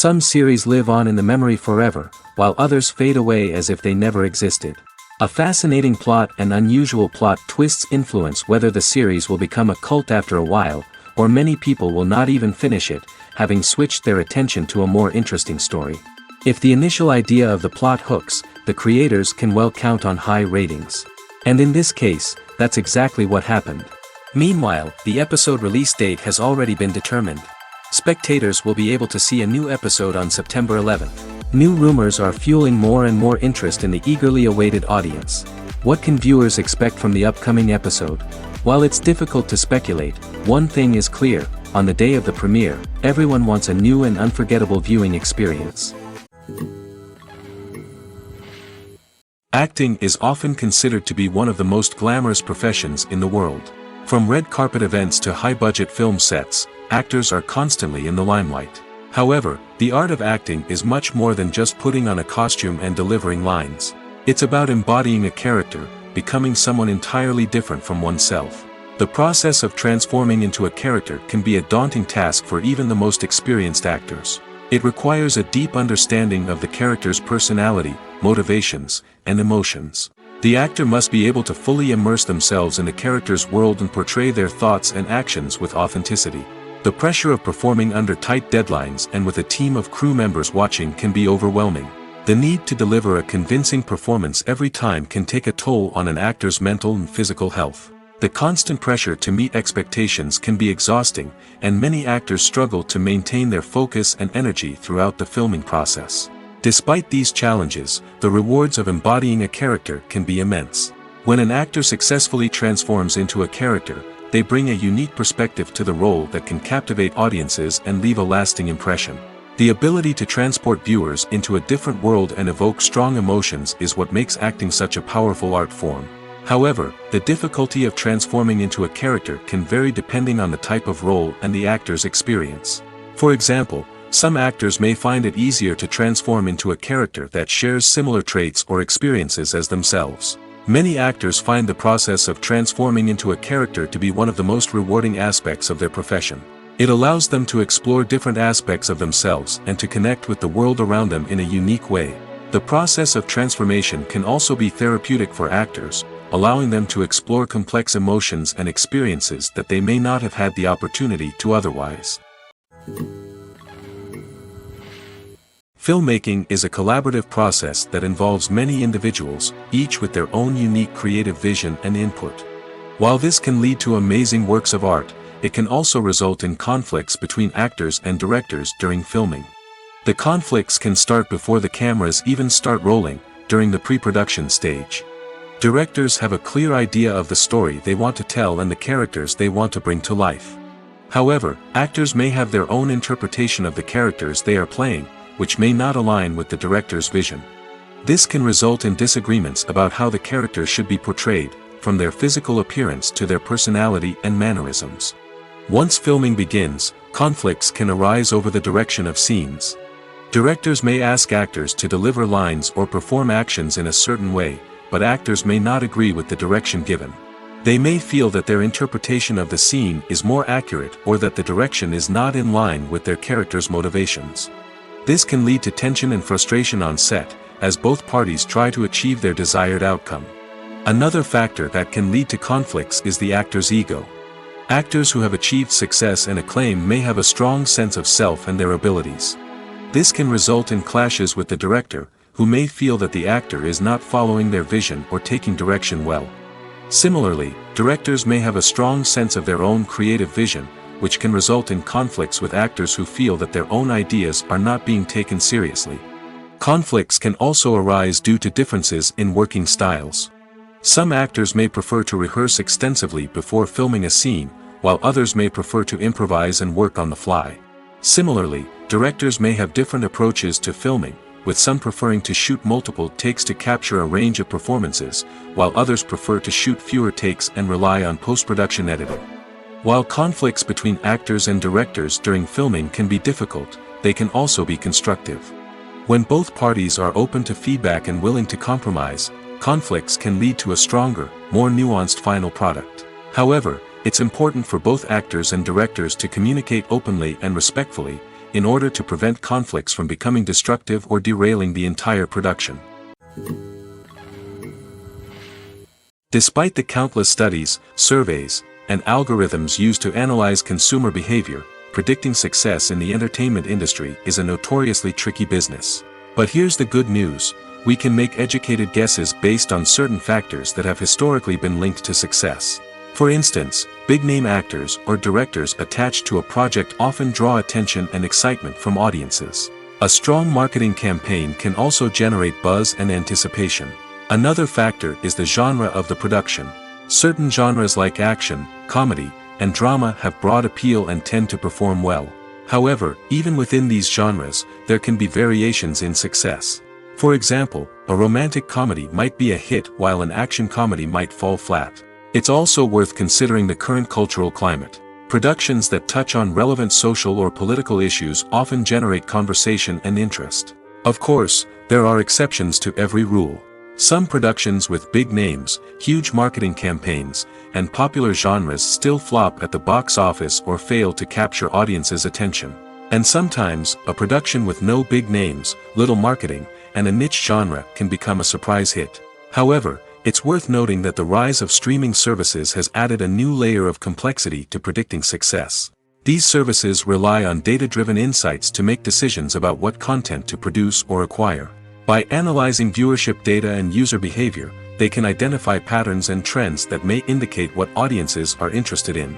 Some series live on in the memory forever, while others fade away as if they never existed. A fascinating plot and unusual plot twists influence whether the series will become a cult after a while, or many people will not even finish it, having switched their attention to a more interesting story. If the initial idea of the plot hooks, the creators can well count on high ratings. And in this case, that's exactly what happened. Meanwhile, the episode release date has already been determined. Spectators will be able to see a new episode on September 11th. New rumors are fueling more and more interest in the eagerly awaited audience. What can viewers expect from the upcoming episode? While it's difficult to speculate, one thing is clear: on the day of the premiere, everyone wants a new and unforgettable viewing experience. Acting is often considered to be one of the most glamorous professions in the world. From red carpet events to high-budget film sets, actors are constantly in the limelight. However, the art of acting is much more than just putting on a costume and delivering lines. It's about embodying a character, becoming someone entirely different from oneself. The process of transforming into a character can be a daunting task for even the most experienced actors. It requires a deep understanding of the character's personality, motivations, and emotions. The actor must be able to fully immerse themselves in the character's world and portray their thoughts and actions with authenticity. The pressure of performing under tight deadlines and with a team of crew members watching can be overwhelming. The need to deliver a convincing performance every time can take a toll on an actor's mental and physical health. The constant pressure to meet expectations can be exhausting, and many actors struggle to maintain their focus and energy throughout the filming process. Despite these challenges, the rewards of embodying a character can be immense. When an actor successfully transforms into a character, they bring a unique perspective to the role that can captivate audiences and leave a lasting impression. The ability to transport viewers into a different world and evoke strong emotions is what makes acting such a powerful art form. However, the difficulty of transforming into a character can vary depending on the type of role and the actor's experience. For example, some actors may find it easier to transform into a character that shares similar traits or experiences as themselves. Many actors find the process of transforming into a character to be one of the most rewarding aspects of their profession. It allows them to explore different aspects of themselves and to connect with the world around them in a unique way. The process of transformation can also be therapeutic for actors, allowing them to explore complex emotions and experiences that they may not have had the opportunity to otherwise. Filmmaking is a collaborative process that involves many individuals, each with their own unique creative vision and input. While this can lead to amazing works of art, it can also result in conflicts between actors and directors during filming. The conflicts can start before the cameras even start rolling, during the pre-production stage. Directors have a clear idea of the story they want to tell and the characters they want to bring to life. However, actors may have their own interpretation of the characters they are playing, which may not align with the director's vision. This can result in disagreements about how the character should be portrayed, from their physical appearance to their personality and mannerisms. Once filming begins, conflicts can arise over the direction of scenes. Directors may ask actors to deliver lines or perform actions in a certain way, but actors may not agree with the direction given. They may feel that their interpretation of the scene is more accurate or that the direction is not in line with their character's motivations. This can lead to tension and frustration on set, as both parties try to achieve their desired outcome. Another factor that can lead to conflicts is the actor's ego. Actors who have achieved success and acclaim may have a strong sense of self and their abilities. This can result in clashes with the director, who may feel that the actor is not following their vision or taking direction well. Similarly, directors may have a strong sense of their own creative vision, which can result in conflicts with actors who feel that their own ideas are not being taken seriously. Conflicts can also arise due to differences in working styles. Some actors may prefer to rehearse extensively before filming a scene, while others may prefer to improvise and work on the fly. Similarly, directors may have different approaches to filming, with some preferring to shoot multiple takes to capture a range of performances, while others prefer to shoot fewer takes and rely on post-production editing. While conflicts between actors and directors during filming can be difficult, they can also be constructive. When both parties are open to feedback and willing to compromise, conflicts can lead to a stronger, more nuanced final product. However, it's important for both actors and directors to communicate openly and respectfully, in order to prevent conflicts from becoming destructive or derailing the entire production. Despite the countless studies, surveys, and algorithms used to analyze consumer behavior, predicting success in the entertainment industry is a notoriously tricky business. But here's the good news: we can make educated guesses based on certain factors that have historically been linked to success. For instance, big-name actors or directors attached to a project often draw attention and excitement from audiences. A strong marketing campaign can also generate buzz and anticipation. Another factor is the genre of the production. Certain genres like action, comedy, and drama have broad appeal and tend to perform well. However, even within these genres, there can be variations in success. For example, a romantic comedy might be a hit while an action comedy might fall flat. It's also worth considering the current cultural climate. Productions that touch on relevant social or political issues often generate conversation and interest. Of course, there are exceptions to every rule. Some productions with big names, huge marketing campaigns, and popular genres still flop at the box office or fail to capture audiences' attention. And sometimes, a production with no big names, little marketing, and a niche genre can become a surprise hit. However, it's worth noting that the rise of streaming services has added a new layer of complexity to predicting success. These services rely on data-driven insights to make decisions about what content to produce or acquire. By analyzing viewership data and user behavior, they can identify patterns and trends that may indicate what audiences are interested in.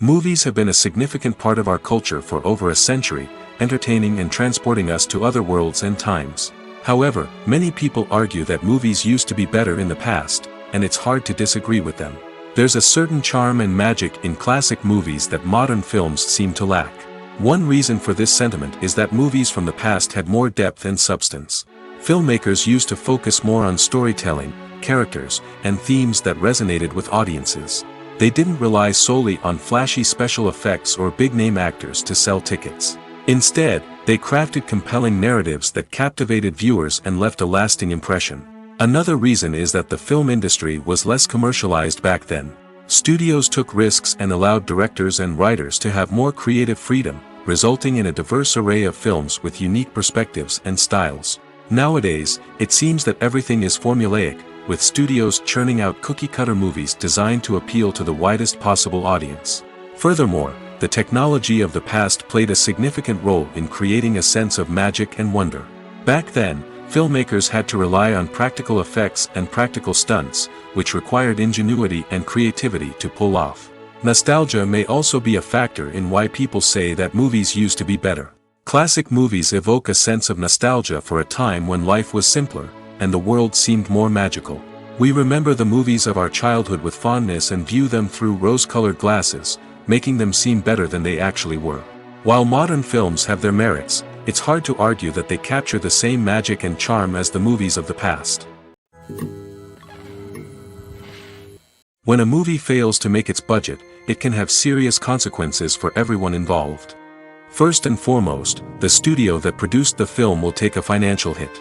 Movies have been a significant part of our culture for over a century, entertaining and transporting us to other worlds and times. However, many people argue that movies used to be better in the past, and it's hard to disagree with them. There's a certain charm and magic in classic movies that modern films seem to lack. One reason for this sentiment is that movies from the past had more depth and substance. Filmmakers used to focus more on storytelling, characters, and themes that resonated with audiences. They didn't rely solely on flashy special effects or big-name actors to sell tickets. Instead, they crafted compelling narratives that captivated viewers and left a lasting impression. Another reason is that the film industry was less commercialized back then. Studios took risks and allowed directors and writers to have more creative freedom, resulting in a diverse array of films with unique perspectives and styles. Nowadays, it seems that everything is formulaic, with studios churning out cookie-cutter movies designed to appeal to the widest possible audience. Furthermore, the technology of the past played a significant role in creating a sense of magic and wonder. Back then, filmmakers had to rely on practical effects and practical stunts, which required ingenuity and creativity to pull off. Nostalgia may also be a factor in why people say that movies used to be better. Classic movies evoke a sense of nostalgia for a time when life was simpler, and the world seemed more magical. We remember the movies of our childhood with fondness and view them through rose-colored glasses, making them seem better than they actually were. While modern films have their merits, it's hard to argue that they capture the same magic and charm as the movies of the past. When a movie fails to make its budget, it can have serious consequences for everyone involved. First and foremost, the studio that produced the film will take a financial hit.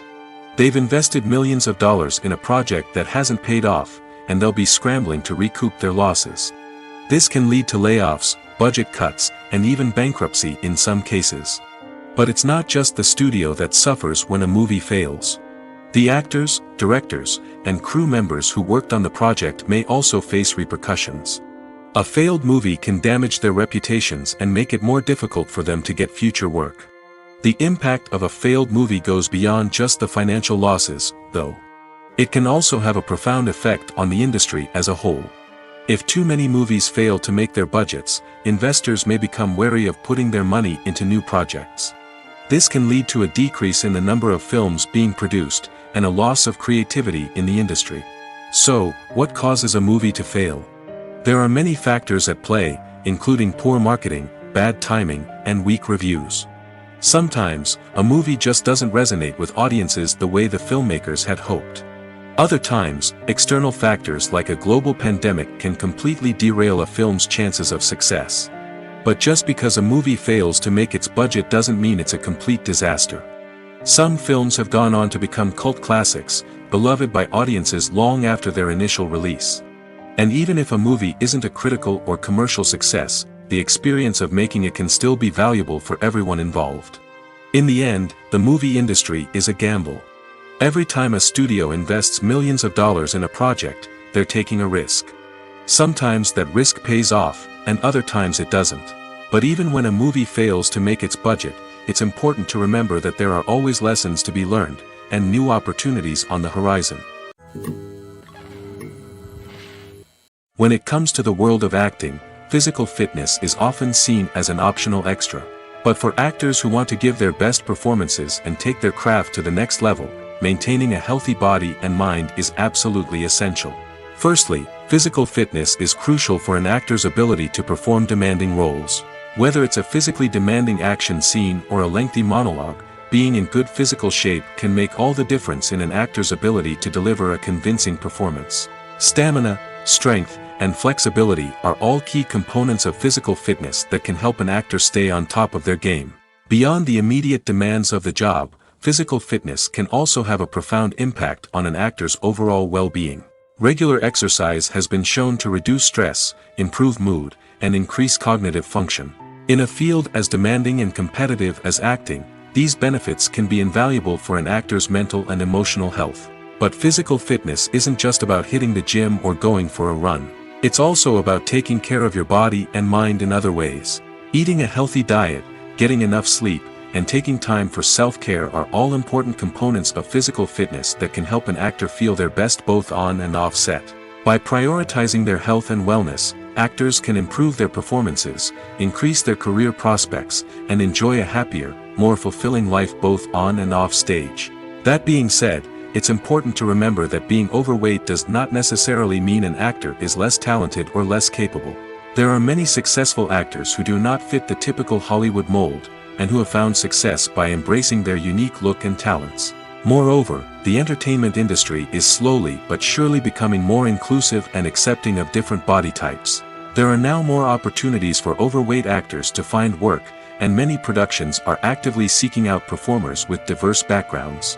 They've invested millions of dollars in a project that hasn't paid off, and they'll be scrambling to recoup their losses. This can lead to layoffs, budget cuts, and even bankruptcy in some cases. But it's not just the studio that suffers when a movie fails. The actors, directors, and crew members who worked on the project may also face repercussions. A failed movie can damage their reputations and make it more difficult for them to get future work. The impact of a failed movie goes beyond just the financial losses, though. It can also have a profound effect on the industry as a whole. If too many movies fail to make their budgets, investors may become wary of putting their money into new projects. This can lead to a decrease in the number of films being produced, and a loss of creativity in the industry. So, what causes a movie to fail? There are many factors at play, including poor marketing, bad timing, and weak reviews. Sometimes, a movie just doesn't resonate with audiences the way the filmmakers had hoped. Other times, external factors like a global pandemic can completely derail a film's chances of success. But just because a movie fails to make its budget doesn't mean it's a complete disaster. Some films have gone on to become cult classics, beloved by audiences long after their initial release. And even if a movie isn't a critical or commercial success, the experience of making it can still be valuable for everyone involved. In the end, the movie industry is a gamble. Every time a studio invests millions of dollars in a project, they're taking a risk. Sometimes that risk pays off, and other times it doesn't. But even when a movie fails to make its budget, it's important to remember that there are always lessons to be learned, and new opportunities on the horizon. When it comes to the world of acting, physical fitness is often seen as an optional extra. But for actors who want to give their best performances and take their craft to the next level, maintaining a healthy body and mind is absolutely essential. Firstly, physical fitness is crucial for an actor's ability to perform demanding roles. Whether it's a physically demanding action scene or a lengthy monologue, being in good physical shape can make all the difference in an actor's ability to deliver a convincing performance. Stamina, strength, and flexibility are all key components of physical fitness that can help an actor stay on top of their game. Beyond the immediate demands of the job, physical fitness can also have a profound impact on an actor's overall well-being. Regular exercise has been shown to reduce stress, improve mood, and increase cognitive function. In a field as demanding and competitive as acting, these benefits can be invaluable for an actor's mental and emotional health. But physical fitness isn't just about hitting the gym or going for a run. It's also about taking care of your body and mind in other ways. Eating a healthy diet, getting enough sleep, and taking time for self-care are all important components of physical fitness that can help an actor feel their best both on and off set. By prioritizing their health and wellness, actors can improve their performances, increase their career prospects, and enjoy a happier, more fulfilling life both on and off stage. That being said, it's important to remember that being overweight does not necessarily mean an actor is less talented or less capable. There are many successful actors who do not fit the typical Hollywood mold, and who have found success by embracing their unique look and talents. Moreover, the entertainment industry is slowly but surely becoming more inclusive and accepting of different body types. There are now more opportunities for overweight actors to find work, and many productions are actively seeking out performers with diverse backgrounds.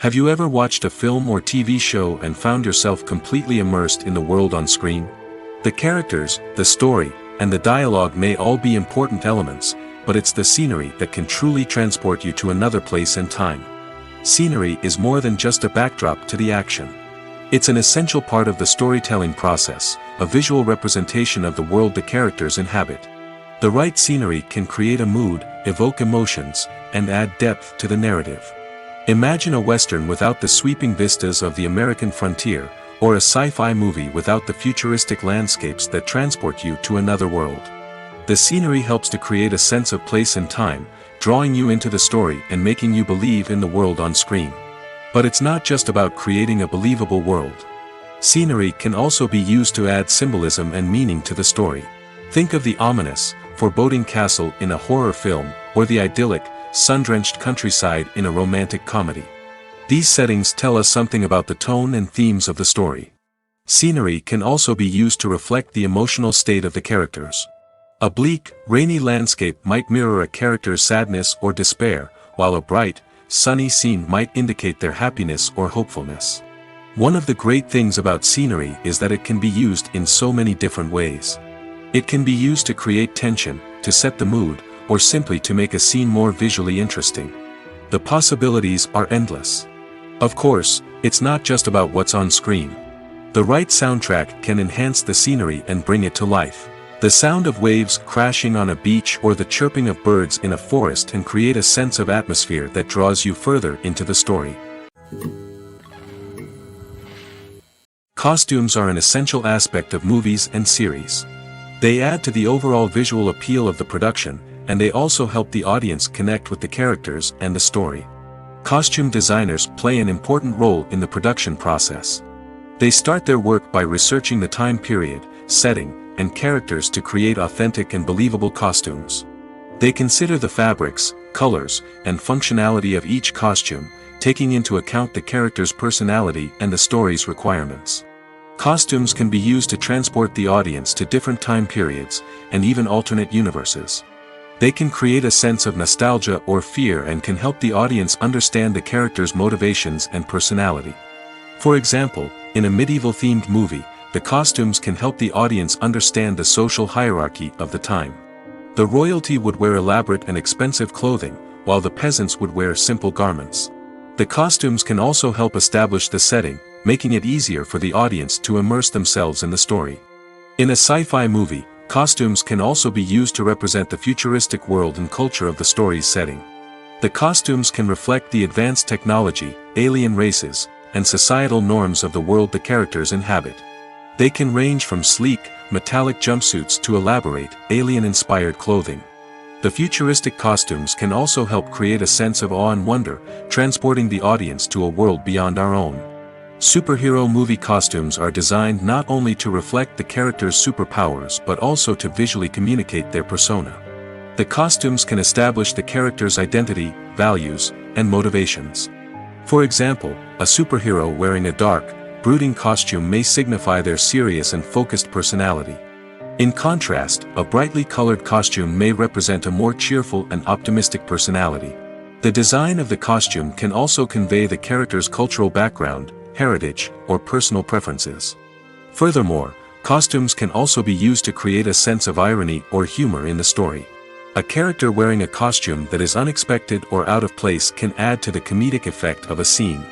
Have you ever watched a film or TV show and found yourself completely immersed in the world on screen? The characters, the story, and the dialogue may all be important elements, but it's the scenery that can truly transport you to another place and time. Scenery is more than just a backdrop to the action. It's an essential part of the storytelling process, a visual representation of the world the characters inhabit. The right scenery can create a mood, evoke emotions, and add depth to the narrative. Imagine a Western without the sweeping vistas of the American frontier, or a sci-fi movie without the futuristic landscapes that transport you to another world. The scenery helps to create a sense of place and time, drawing you into the story and making you believe in the world on screen. But it's not just about creating a believable world. Scenery can also be used to add symbolism and meaning to the story. Think of the ominous, foreboding castle in a horror film, or the idyllic, sun-drenched countryside in a romantic comedy. These settings tell us something about the tone and themes of the story. Scenery can also be used to reflect the emotional state of the characters. A bleak, rainy landscape might mirror a character's sadness or despair, while a bright, sunny scene might indicate their happiness or hopefulness. One of the great things about scenery is that it can be used in so many different ways. It can be used to create tension, to set the mood, or simply to make a scene more visually interesting. The possibilities are endless. Of course, it's not just about what's on screen. The right soundtrack can enhance the scenery and bring it to life. The sound of waves crashing on a beach or the chirping of birds in a forest can create a sense of atmosphere that draws you further into the story. Costumes are an essential aspect of movies and series. They add to the overall visual appeal of the production, and they also help the audience connect with the characters and the story. Costume designers play an important role in the production process. They start their work by researching the time period, setting, and characters to create authentic and believable costumes. They consider the fabrics, colors, and functionality of each costume, taking into account the character's personality and the story's requirements. Costumes can be used to transport the audience to different time periods, and even alternate universes. They can create a sense of nostalgia or fear and can help the audience understand the character's motivations and personality. For example, in a medieval-themed movie, the costumes can help the audience understand the social hierarchy of the time. The royalty would wear elaborate and expensive clothing, while the peasants would wear simple garments. The costumes can also help establish the setting, making it easier for the audience to immerse themselves in the story. In a sci-fi movie, costumes can also be used to represent the futuristic world and culture of the story's setting. The costumes can reflect the advanced technology, alien races, and societal norms of the world the characters inhabit. They can range from sleek, metallic jumpsuits to elaborate, alien-inspired clothing. The futuristic costumes can also help create a sense of awe and wonder, transporting the audience to a world beyond our own. Superhero movie costumes are designed not only to reflect the character's superpowers but also to visually communicate their persona. The costumes can establish the character's identity, values, and motivations. For example, a superhero wearing a dark, brooding costume may signify their serious and focused personality. In contrast, a brightly colored costume may represent a more cheerful and optimistic personality. The design of the costume can also convey the character's cultural background, heritage, or personal preferences. Furthermore, costumes can also be used to create a sense of irony or humor in the story. A character wearing a costume that is unexpected or out of place can add to the comedic effect of a scene.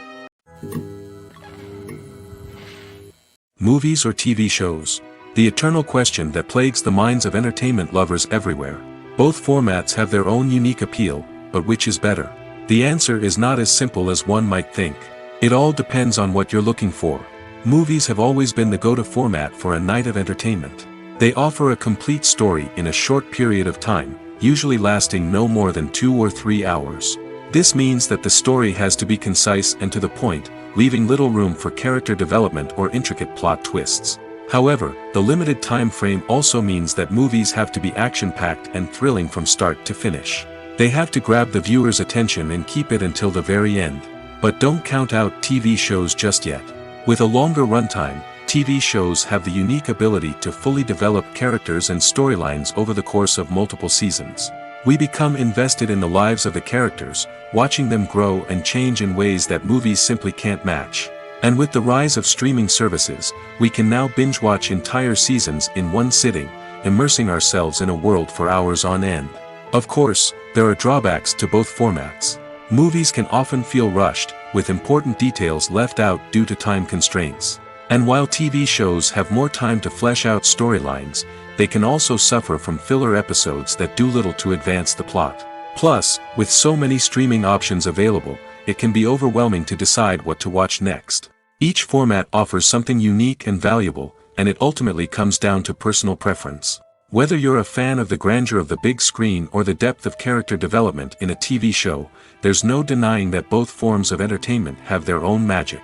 Movies or TV shows? The eternal question that plagues the minds of entertainment lovers everywhere. Both formats have their own unique appeal, but which is better? The answer is not as simple as one might think. It all depends on what you're looking for. Movies have always been the go-to format for a night of entertainment. They offer a complete story in a short period of time, usually lasting no more than 2 or 3 hours. This means that the story has to be concise and to the point, leaving little room for character development or intricate plot twists. However, the limited time frame also means that movies have to be action-packed and thrilling from start to finish. They have to grab the viewer's attention and keep it until the very end. But don't count out TV shows just yet. With a longer runtime, TV shows have the unique ability to fully develop characters and storylines over the course of multiple seasons. We become invested in the lives of the characters, watching them grow and change in ways that movies simply can't match. And with the rise of streaming services, we can now binge-watch entire seasons in one sitting, immersing ourselves in a world for hours on end. Of course, there are drawbacks to both formats. Movies can often feel rushed, with important details left out due to time constraints. And while TV shows have more time to flesh out storylines, they can also suffer from filler episodes that do little to advance the plot. Plus, with so many streaming options available, it can be overwhelming to decide what to watch next. Each format offers something unique and valuable, and it ultimately comes down to personal preference. Whether you're a fan of the grandeur of the big screen or the depth of character development in a TV show, there's no denying that both forms of entertainment have their own magic.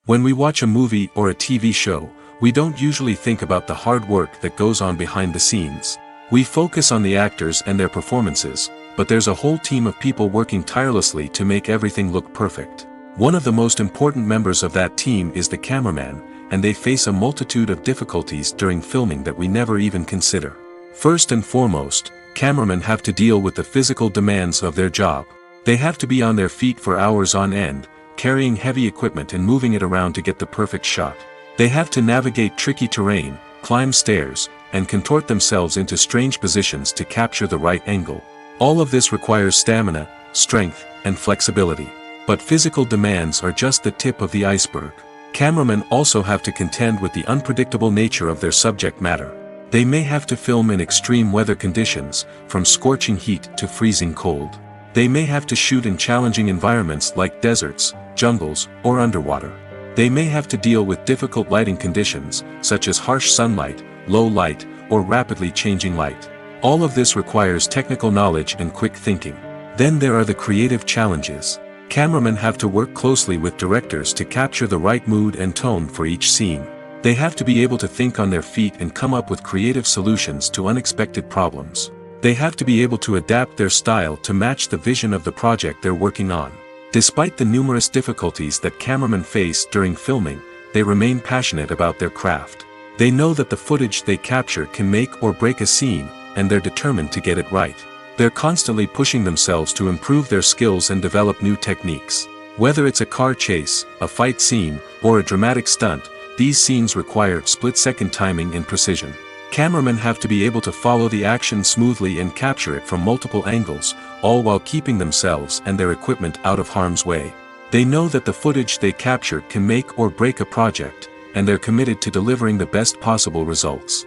When we watch a movie or a TV show, we don't usually think about the hard work that goes on behind the scenes. We focus on the actors and their performances, but there's a whole team of people working tirelessly to make everything look perfect. One of the most important members of that team is the cameraman, and they face a multitude of difficulties during filming that we never even consider. First and foremost, cameramen have to deal with the physical demands of their job. They have to be on their feet for hours on end, carrying heavy equipment and moving it around to get the perfect shot. They have to navigate tricky terrain, climb stairs, and contort themselves into strange positions to capture the right angle. All of this requires stamina, strength, and flexibility. But physical demands are just the tip of the iceberg. Cameramen also have to contend with the unpredictable nature of their subject matter. They may have to film in extreme weather conditions, from scorching heat to freezing cold. They may have to shoot in challenging environments like deserts, jungles, or underwater. They may have to deal with difficult lighting conditions, such as harsh sunlight, low light, or rapidly changing light. All of this requires technical knowledge and quick thinking. Then there are the creative challenges. Cameramen have to work closely with directors to capture the right mood and tone for each scene. They have to be able to think on their feet and come up with creative solutions to unexpected problems. They have to be able to adapt their style to match the vision of the project they're working on. Despite the numerous difficulties that cameramen face during filming, they remain passionate about their craft. They know that the footage they capture can make or break a scene, and they're determined to get it right. They're constantly pushing themselves to improve their skills and develop new techniques. Whether it's a car chase, a fight scene, or a dramatic stunt, these scenes require split-second timing and precision. Cameramen have to be able to follow the action smoothly and capture it from multiple angles, all while keeping themselves and their equipment out of harm's way. They know that the footage they capture can make or break a project, and they're committed to delivering the best possible results.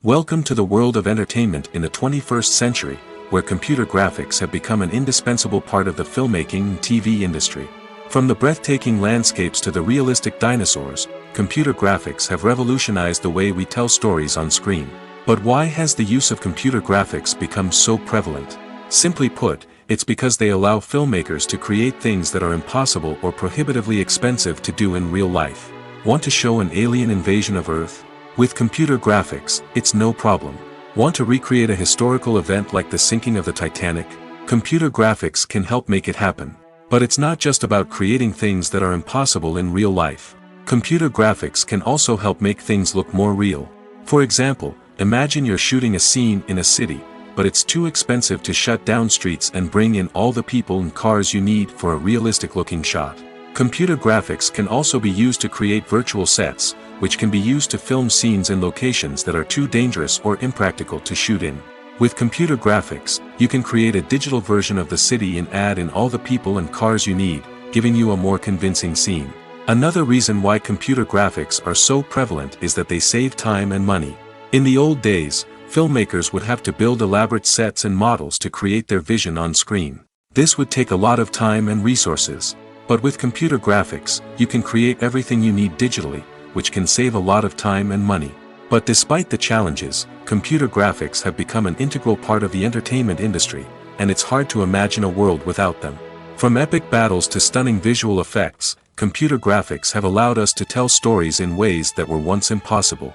Welcome to the world of entertainment in the 21st century, where computer graphics have become an indispensable part of the filmmaking and TV industry. From the breathtaking landscapes to the realistic dinosaurs, computer graphics have revolutionized the way we tell stories on screen. But why has the use of computer graphics become so prevalent? Simply put, it's because they allow filmmakers to create things that are impossible or prohibitively expensive to do in real life. Want to show an alien invasion of Earth? With computer graphics, it's no problem. Want to recreate a historical event like the sinking of the Titanic? Computer graphics can help make it happen. But it's not just about creating things that are impossible in real life. Computer graphics can also help make things look more real. For example, imagine you're shooting a scene in a city, but it's too expensive to shut down streets and bring in all the people and cars you need for a realistic-looking shot. Computer graphics can also be used to create virtual sets, which can be used to film scenes in locations that are too dangerous or impractical to shoot in. With computer graphics, you can create a digital version of the city and add in all the people and cars you need, giving you a more convincing scene. Another reason why computer graphics are so prevalent is that they save time and money. In the old days, filmmakers would have to build elaborate sets and models to create their vision on screen. This would take a lot of time and resources. But with computer graphics, you can create everything you need digitally, which can save a lot of time and money. But despite the challenges, computer graphics have become an integral part of the entertainment industry, and it's hard to imagine a world without them. From epic battles to stunning visual effects, computer graphics have allowed us to tell stories in ways that were once impossible.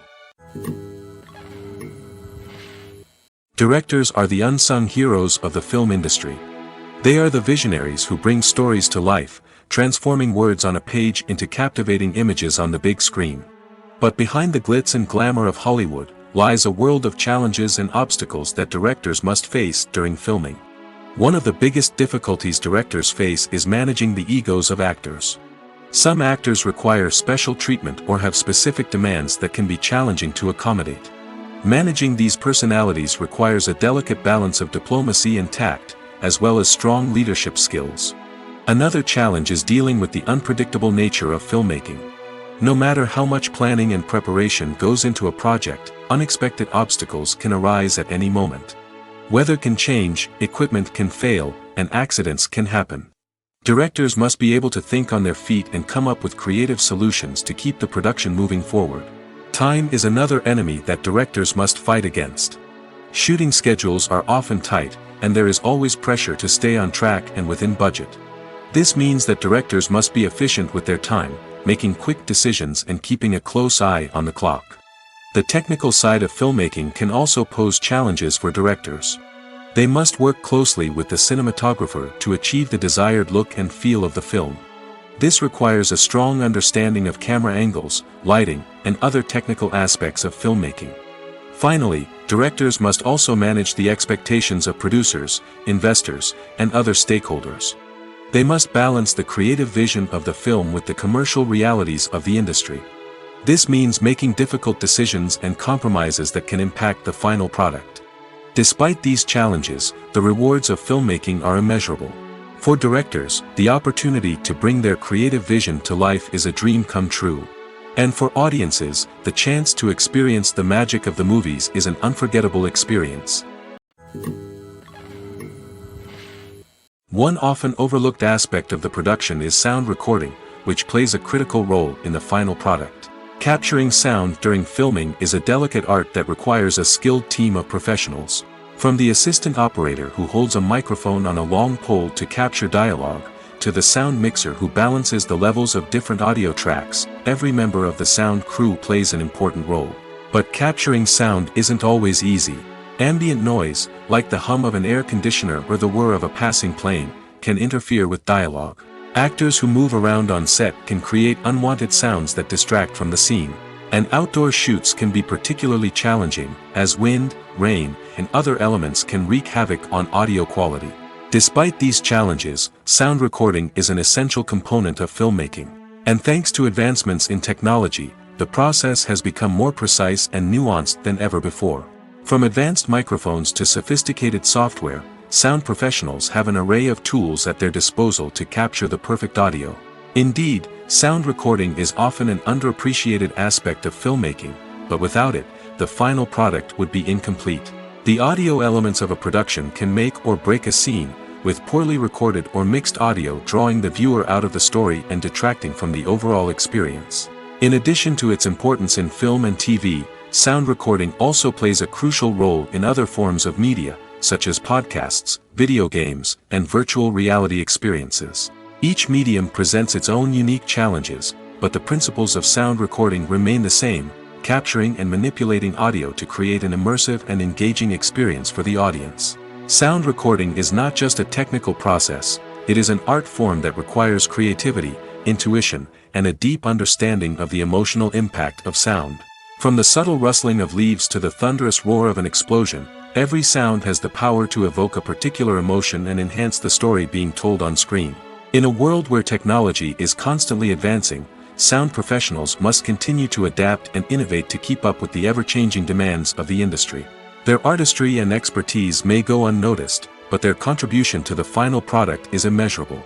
Directors are the unsung heroes of the film industry. They are the visionaries who bring stories to life, transforming words on a page into captivating images on the big screen. But behind the glitz and glamour of Hollywood, lies a world of challenges and obstacles that directors must face during filming. One of the biggest difficulties directors face is managing the egos of actors. Some actors require special treatment or have specific demands that can be challenging to accommodate. Managing these personalities requires a delicate balance of diplomacy and tact, as well as strong leadership skills. Another challenge is dealing with the unpredictable nature of filmmaking. No matter how much planning and preparation goes into a project, unexpected obstacles can arise at any moment. Weather can change, equipment can fail, and accidents can happen. Directors must be able to think on their feet and come up with creative solutions to keep the production moving forward. Time is another enemy that directors must fight against. Shooting schedules are often tight, and there is always pressure to stay on track and within budget. This means that directors must be efficient with their time, making quick decisions and keeping a close eye on the clock. The technical side of filmmaking can also pose challenges for directors. They must work closely with the cinematographer to achieve the desired look and feel of the film. This requires a strong understanding of camera angles, lighting, and other technical aspects of filmmaking. Finally, directors must also manage the expectations of producers, investors, and other stakeholders. They must balance the creative vision of the film with the commercial realities of the industry. This means making difficult decisions and compromises that can impact the final product. Despite these challenges, the rewards of filmmaking are immeasurable. For directors, the opportunity to bring their creative vision to life is a dream come true. And for audiences, the chance to experience the magic of the movies is an unforgettable experience. One often overlooked aspect of the production is sound recording, which plays a critical role in the final product. Capturing sound during filming is a delicate art that requires a skilled team of professionals. From the assistant operator who holds a microphone on a long pole to capture dialogue, to the sound mixer who balances the levels of different audio tracks, every member of the sound crew plays an important role. But capturing sound isn't always easy. Ambient noise, like the hum of an air conditioner or the whir of a passing plane, can interfere with dialogue. Actors who move around on set can create unwanted sounds that distract from the scene. And outdoor shoots can be particularly challenging, as wind, rain, and other elements can wreak havoc on audio quality. Despite these challenges, sound recording is an essential component of filmmaking. And thanks to advancements in technology, the process has become more precise and nuanced than ever before. From advanced microphones to sophisticated software, sound professionals have an array of tools at their disposal to capture the perfect audio. Indeed, sound recording is often an underappreciated aspect of filmmaking, but without it, the final product would be incomplete. The audio elements of a production can make or break a scene, with poorly recorded or mixed audio drawing the viewer out of the story and detracting from the overall experience. In addition to its importance in film and TV, sound recording also plays a crucial role in other forms of media, such as podcasts, video games, and virtual reality experiences. Each medium presents its own unique challenges, but the principles of sound recording remain the same, capturing and manipulating audio to create an immersive and engaging experience for the audience. Sound recording is not just a technical process, it is an art form that requires creativity, intuition, and a deep understanding of the emotional impact of sound. From the subtle rustling of leaves to the thunderous roar of an explosion, every sound has the power to evoke a particular emotion and enhance the story being told on screen. In a world where technology is constantly advancing, sound professionals must continue to adapt and innovate to keep up with the ever-changing demands of the industry. Their artistry and expertise may go unnoticed, but their contribution to the final product is immeasurable.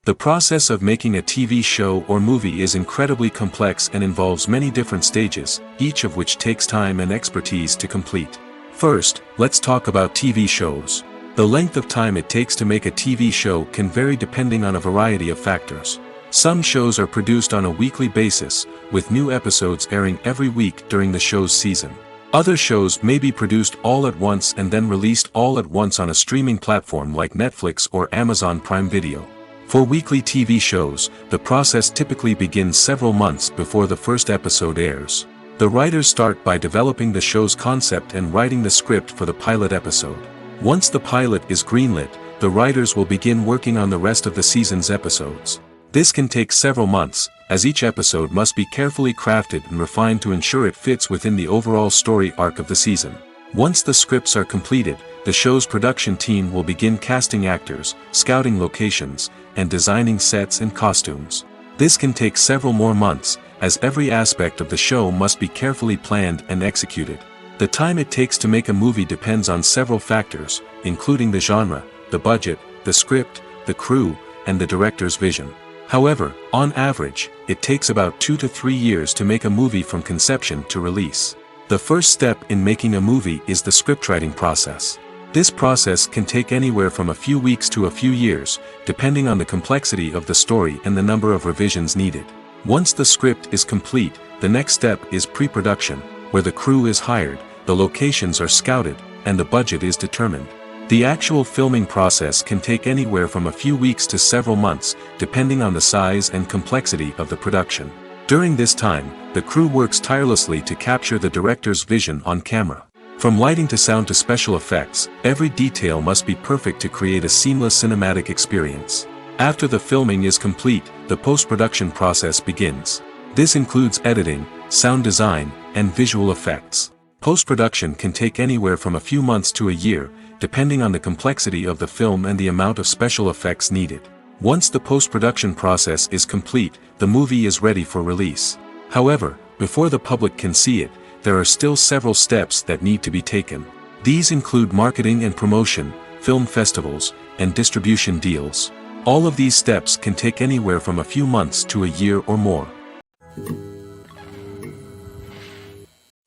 The process of making a TV show or movie is incredibly complex and involves many different stages, each of which takes time and expertise to complete. First, let's talk about TV shows. The length of time it takes to make a TV show can vary depending on a variety of factors. Some shows are produced on a weekly basis, with new episodes airing every week during the show's season. Other shows may be produced all at once and then released all at once on a streaming platform like Netflix or Amazon Prime Video. For weekly TV shows, the process typically begins several months before the first episode airs. The writers start by developing the show's concept and writing the script for the pilot episode. Once the pilot is greenlit, the writers will begin working on the rest of the season's episodes. This can take several months, as each episode must be carefully crafted and refined to ensure it fits within the overall story arc of the season. Once the scripts are completed, the show's production team will begin casting actors, scouting locations, and designing sets and costumes. This can take several more months, as every aspect of the show must be carefully planned and executed. The time it takes to make a movie depends on several factors, including the genre, the budget, the script, the crew, and the director's vision. However, on average, it takes about 2 to 3 years to make a movie from conception to release. The first step in making a movie is the scriptwriting process. This process can take anywhere from a few weeks to a few years, depending on the complexity of the story and the number of revisions needed. Once the script is complete, the next step is pre-production, where the crew is hired, the locations are scouted, and the budget is determined. The actual filming process can take anywhere from a few weeks to several months, depending on the size and complexity of the production. During this time, the crew works tirelessly to capture the director's vision on camera. From lighting to sound to special effects, every detail must be perfect to create a seamless cinematic experience. After the filming is complete, the post-production process begins. This includes editing, sound design, and visual effects. Post-production can take anywhere from a few months to a year, depending on the complexity of the film and the amount of special effects needed. Once the post-production process is complete, the movie is ready for release. However, before the public can see it, there are still several steps that need to be taken. These include marketing and promotion, film festivals, and distribution deals. All of these steps can take anywhere from a few months to a year or more.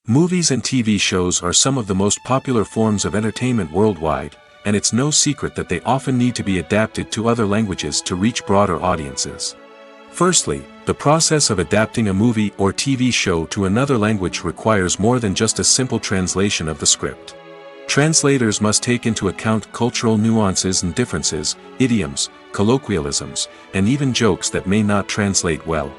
Movies and TV shows are some of the most popular forms of entertainment worldwide, and it's no secret that they often need to be adapted to other languages to reach broader audiences. Firstly, the process of adapting a movie or TV show to another language requires more than just a simple translation of the script. Translators must take into account cultural nuances and differences, idioms, colloquialisms, and even jokes that may not translate well.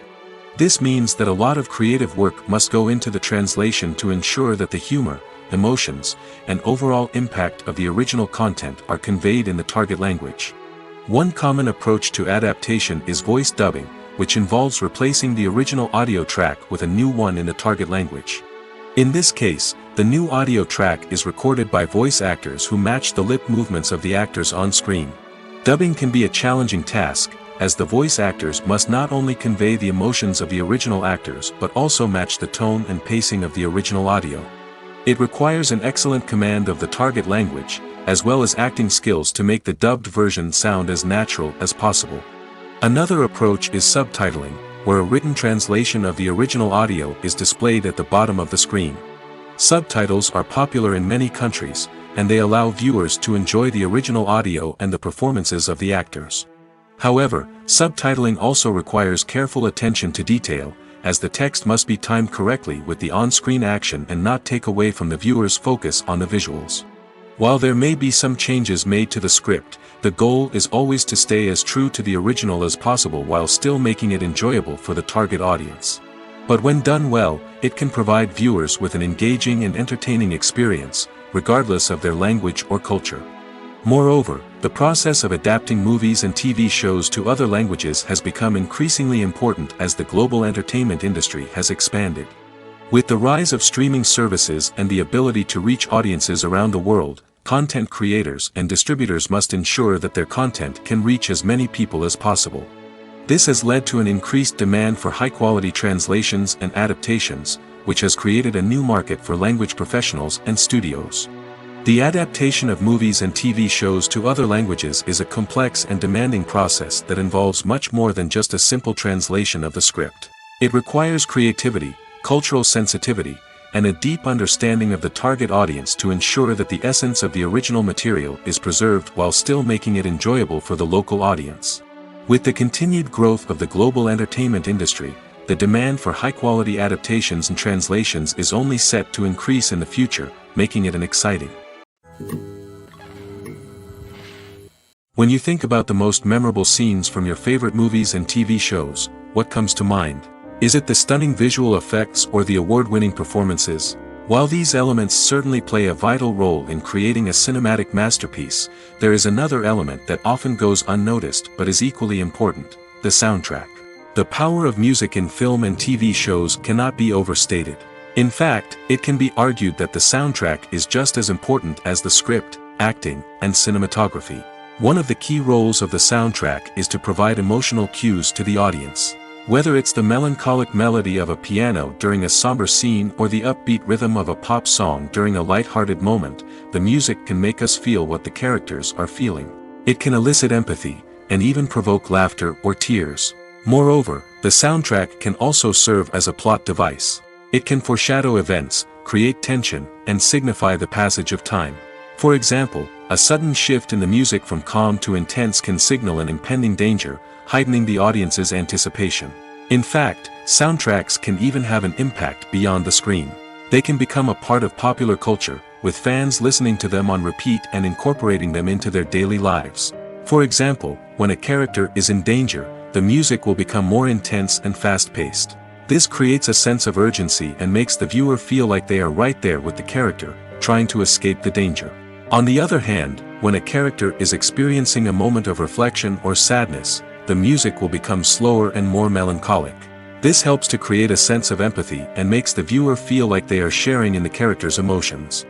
This means that a lot of creative work must go into the translation to ensure that the humor, emotions, and overall impact of the original content are conveyed in the target language. One common approach to adaptation is voice dubbing, which involves replacing the original audio track with a new one in the target language. In this case, The new audio track is recorded by voice actors who match the lip movements of the actors on screen. Dubbing can be a challenging task, as the voice actors must not only convey the emotions of the original actors but also match the tone and pacing of the original audio. It requires an excellent command of the target language, as well as acting skills to make the dubbed version sound as natural as possible. Another approach is subtitling, where a written translation of the original audio is displayed at the bottom of the screen. Subtitles are popular in many countries, and they allow viewers to enjoy the original audio and the performances of the actors. However, subtitling also requires careful attention to detail, as the text must be timed correctly with the on-screen action and not take away from the viewer's focus on the visuals. While there may be some changes made to the script, the goal is always to stay as true to the original as possible while still making it enjoyable for the target audience. But when done well, it can provide viewers with an engaging and entertaining experience, regardless of their language or culture. Moreover, the process of adapting movies and TV shows to other languages has become increasingly important as the global entertainment industry has expanded. With the rise of streaming services and the ability to reach audiences around the world, content creators and distributors must ensure that their content can reach as many people as possible. This has led to an increased demand for high-quality translations and adaptations, which has created a new market for language professionals and studios. The adaptation of movies and TV shows to other languages is a complex and demanding process that involves much more than just a simple translation of the script. It requires creativity, cultural sensitivity, and a deep understanding of the target audience to ensure that the essence of the original material is preserved while still making it enjoyable for the local audience. With the continued growth of the global entertainment industry, the demand for high-quality adaptations and translations is only set to increase in the future, making it an exciting. When you think about the most memorable scenes from your favorite movies and TV shows, what comes to mind? Is it the stunning visual effects or the award-winning performances? While these elements certainly play a vital role in creating a cinematic masterpiece, there is another element that often goes unnoticed but is equally important: the soundtrack. The power of music in film and TV shows cannot be overstated. In fact, it can be argued that the soundtrack is just as important as the script, acting, and cinematography. One of the key roles of the soundtrack is to provide emotional cues to the audience. Whether it's the melancholic melody of a piano during a somber scene or the upbeat rhythm of a pop song during a light-hearted moment, the music can make us feel what the characters are feeling. It can elicit empathy, and even provoke laughter or tears. Moreover, the soundtrack can also serve as a plot device. It can foreshadow events, create tension, and signify the passage of time. For example, a sudden shift in the music from calm to intense can signal an impending danger, heightening the audience's anticipation. In fact, soundtracks can even have an impact beyond the screen. They can become a part of popular culture, with fans listening to them on repeat and incorporating them into their daily lives. For example, when a character is in danger, the music will become more intense and fast-paced. This creates a sense of urgency and makes the viewer feel like they are right there with the character, trying to escape the danger. On the other hand, when a character is experiencing a moment of reflection or sadness, the music will become slower and more melancholic. This helps to create a sense of empathy and makes the viewer feel like they are sharing in the character's emotions.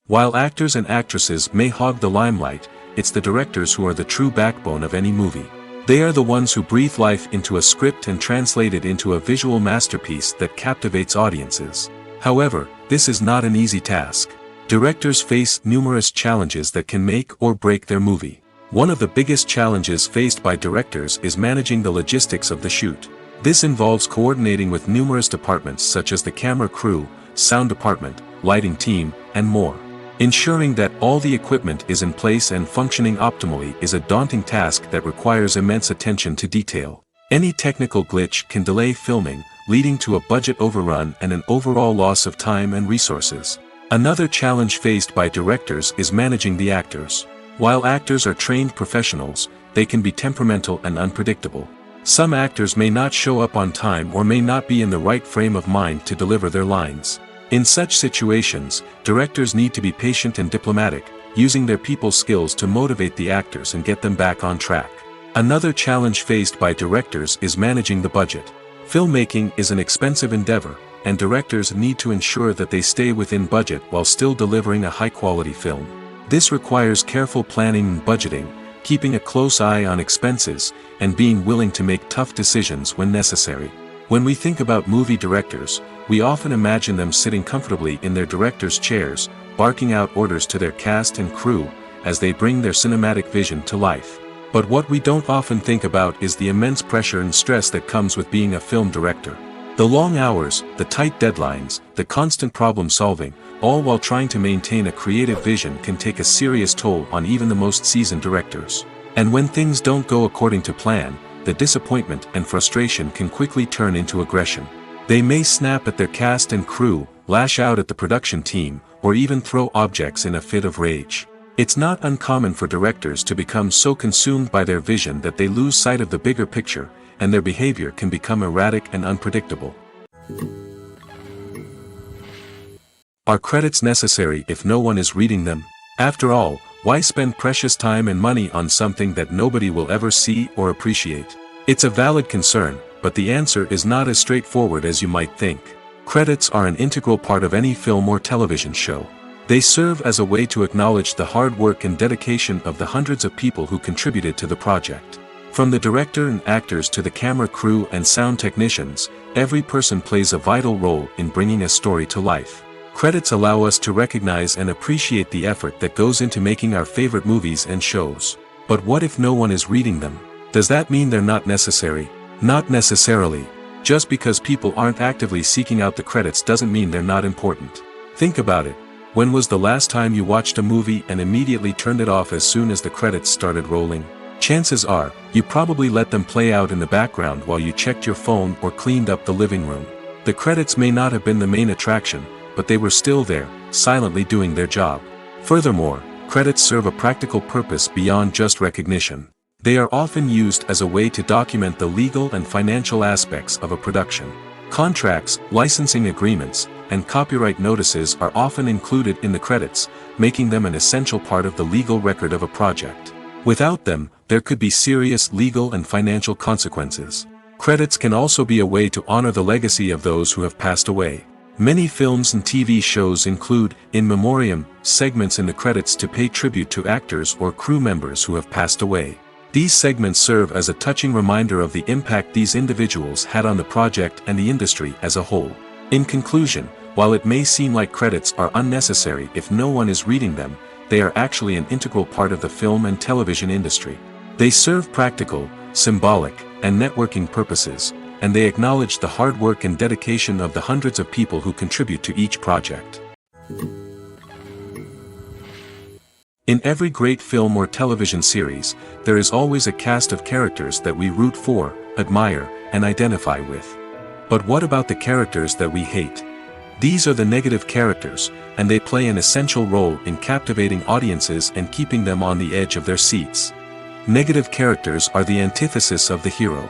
While actors and actresses may hog the limelight, it's the directors who are the true backbone of any movie. They are the ones who breathe life into a script and translate it into a visual masterpiece that captivates audiences. However, this is not an easy task. Directors face numerous challenges that can make or break their movie. One of the biggest challenges faced by directors is managing the logistics of the shoot. This involves coordinating with numerous departments such as the camera crew, sound department, lighting team, and more. Ensuring that all the equipment is in place and functioning optimally is a daunting task that requires immense attention to detail. Any technical glitch can delay filming, leading to a budget overrun and an overall loss of time and resources. Another challenge faced by directors is managing the actors. While actors are trained professionals, they can be temperamental and unpredictable. Some actors may not show up on time or may not be in the right frame of mind to deliver their lines. In such situations, directors need to be patient and diplomatic, using their people skills to motivate the actors and get them back on track. Another challenge faced by directors is managing the budget. Filmmaking is an expensive endeavor, and directors need to ensure that they stay within budget while still delivering a high-quality film. This requires careful planning and budgeting, keeping a close eye on expenses, and being willing to make tough decisions when necessary. When we think about movie directors, we often imagine them sitting comfortably in their director's chairs, barking out orders to their cast and crew, as they bring their cinematic vision to life. But what we don't often think about is the immense pressure and stress that comes with being a film director. The long hours, the tight deadlines, the constant problem solving, all while trying to maintain a creative vision can take a serious toll on even the most seasoned directors. And when things don't go according to plan, the disappointment and frustration can quickly turn into aggression. They may snap at their cast and crew, lash out at the production team, or even throw objects in a fit of rage. It's not uncommon for directors to become so consumed by their vision that they lose sight of the bigger picture, and their behavior can become erratic and unpredictable. Are credits necessary if no one is reading them? After all, why spend precious time and money on something that nobody will ever see or appreciate? It's a valid concern, but the answer is not as straightforward as you might think. Credits are an integral part of any film or television show. They serve as a way to acknowledge the hard work and dedication of the hundreds of people who contributed to the project. From the director and actors to the camera crew and sound technicians, every person plays a vital role in bringing a story to life. Credits allow us to recognize and appreciate the effort that goes into making our favorite movies and shows. But what if no one is reading them? Does that mean they're not necessary? Not necessarily. Just because people aren't actively seeking out the credits doesn't mean they're not important. Think about it. When was the last time you watched a movie and immediately turned it off as soon as the credits started rolling? Chances are, you probably let them play out in the background while you checked your phone or cleaned up the living room. The credits may not have been the main attraction, but they were still there, silently doing their job. Furthermore, credits serve a practical purpose beyond just recognition. They are often used as a way to document the legal and financial aspects of a production. Contracts, licensing agreements, and copyright notices are often included in the credits, making them an essential part of the legal record of a project. Without them, there could be serious legal and financial consequences. Credits can also be a way to honor the legacy of those who have passed away. Many films and TV shows include, in memoriam, segments in the credits to pay tribute to actors or crew members who have passed away. These segments serve as a touching reminder of the impact these individuals had on the project and the industry as a whole. In conclusion, while it may seem like credits are unnecessary if no one is reading them, they are actually an integral part of the film and television industry. They serve practical, symbolic, and networking purposes, and they acknowledge the hard work and dedication of the hundreds of people who contribute to each project. In every great film or television series, there is always a cast of characters that we root for, admire, and identify with. But what about the characters that we hate? These are the negative characters, and they play an essential role in captivating audiences and keeping them on the edge of their seats. Negative characters are the antithesis of the hero.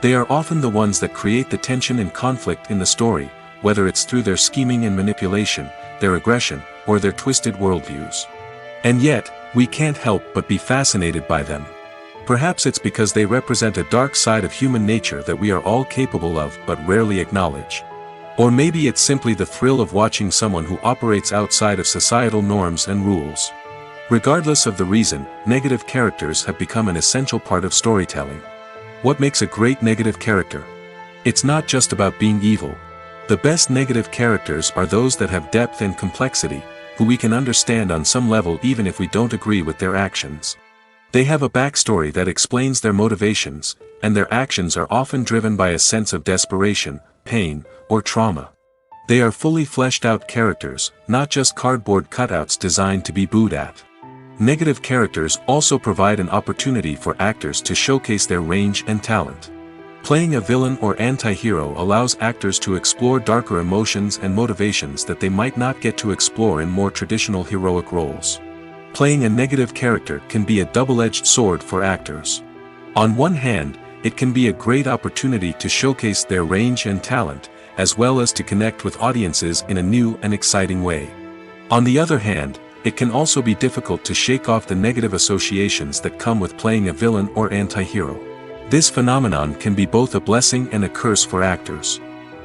They are often the ones that create the tension and conflict in the story, whether it's through their scheming and manipulation, their aggression, or their twisted worldviews. And yet, we can't help but be fascinated by them. Perhaps it's because they represent a dark side of human nature that we are all capable of but rarely acknowledge. Or maybe it's simply the thrill of watching someone who operates outside of societal norms and rules. Regardless of the reason, negative characters have become an essential part of storytelling. What makes a great negative character? It's not just about being evil. The best negative characters are those that have depth and complexity, who we can understand on some level even if we don't agree with their actions. They have a backstory that explains their motivations, and their actions are often driven by a sense of desperation, pain, or trauma. They are fully fleshed out characters, not just cardboard cutouts designed to be booed at. Negative characters also provide an opportunity for actors to showcase their range and talent. Playing a villain or anti-hero allows actors to explore darker emotions and motivations that they might not get to explore in more traditional heroic roles. Playing a negative character can be a double-edged sword for actors. On one hand, it can be a great opportunity to showcase their range and talent, as well as to connect with audiences in a new and exciting way. On the other hand, it can also be difficult to shake off the negative associations that come with playing a villain or anti-hero. This phenomenon can be both a blessing and a curse for actors.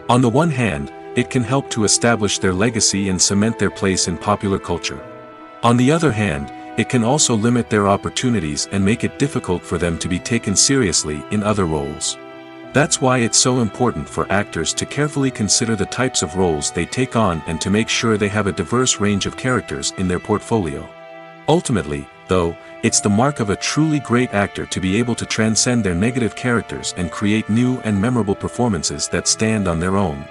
On the one hand, it can help to establish their legacy and cement their place in popular culture. On the other hand, it can also limit their opportunities and make it difficult for them to be taken seriously in other roles. That's why it's so important for actors to carefully consider the types of roles they take on and to make sure they have a diverse range of characters in their portfolio. Ultimately, though, it's the mark of a truly great actor to be able to transcend their negative characters and create new and memorable performances that stand on their own.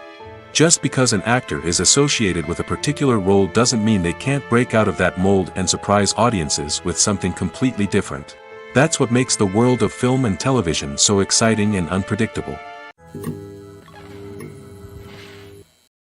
Just because an actor is associated with a particular role doesn't mean they can't break out of that mold and surprise audiences with something completely different. That's what makes the world of film and television so exciting and unpredictable.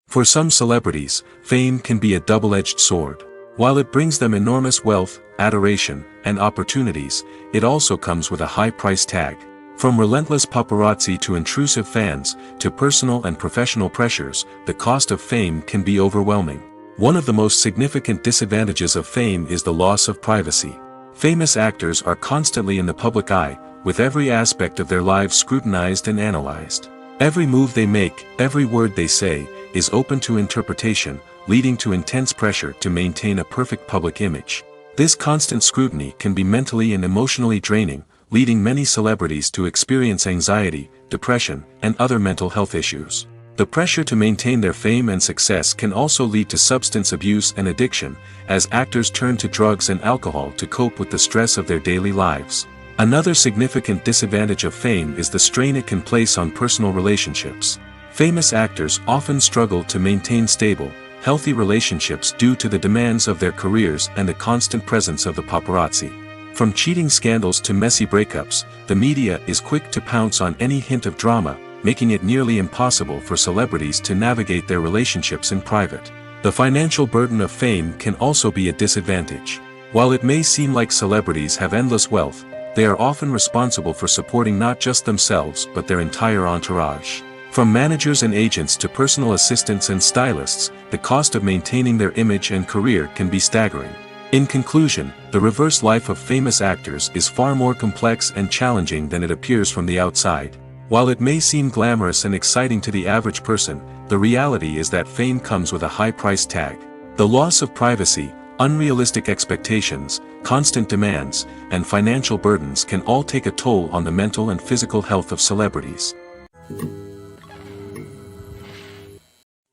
For some celebrities, fame can be a double-edged sword. While it brings them enormous wealth, adoration, and opportunities, it also comes with a high price tag. From relentless paparazzi to intrusive fans, to personal and professional pressures, the cost of fame can be overwhelming. One of the most significant disadvantages of fame is the loss of privacy. Famous actors are constantly in the public eye, with every aspect of their lives scrutinized and analyzed. Every move they make, every word they say, is open to interpretation, leading to intense pressure to maintain a perfect public image. This constant scrutiny can be mentally and emotionally draining, leading many celebrities to experience anxiety, depression, and other mental health issues. The pressure to maintain their fame and success can also lead to substance abuse and addiction, as actors turn to drugs and alcohol to cope with the stress of their daily lives. Another significant disadvantage of fame is the strain it can place on personal relationships. Famous actors often struggle to maintain stable, healthy relationships due to the demands of their careers and the constant presence of the paparazzi. From cheating scandals to messy breakups, the media is quick to pounce on any hint of drama, making it nearly impossible for celebrities to navigate their relationships in private. The financial burden of fame can also be a disadvantage. While it may seem like celebrities have endless wealth, they are often responsible for supporting not just themselves but their entire entourage. From managers and agents to personal assistants and stylists, the cost of maintaining their image and career can be staggering. In conclusion, the reverse life of famous actors is far more complex and challenging than it appears from the outside. While it may seem glamorous and exciting to the average person, the reality is that fame comes with a high price tag. The loss of privacy, unrealistic expectations, constant demands, and financial burdens can all take a toll on the mental and physical health of celebrities.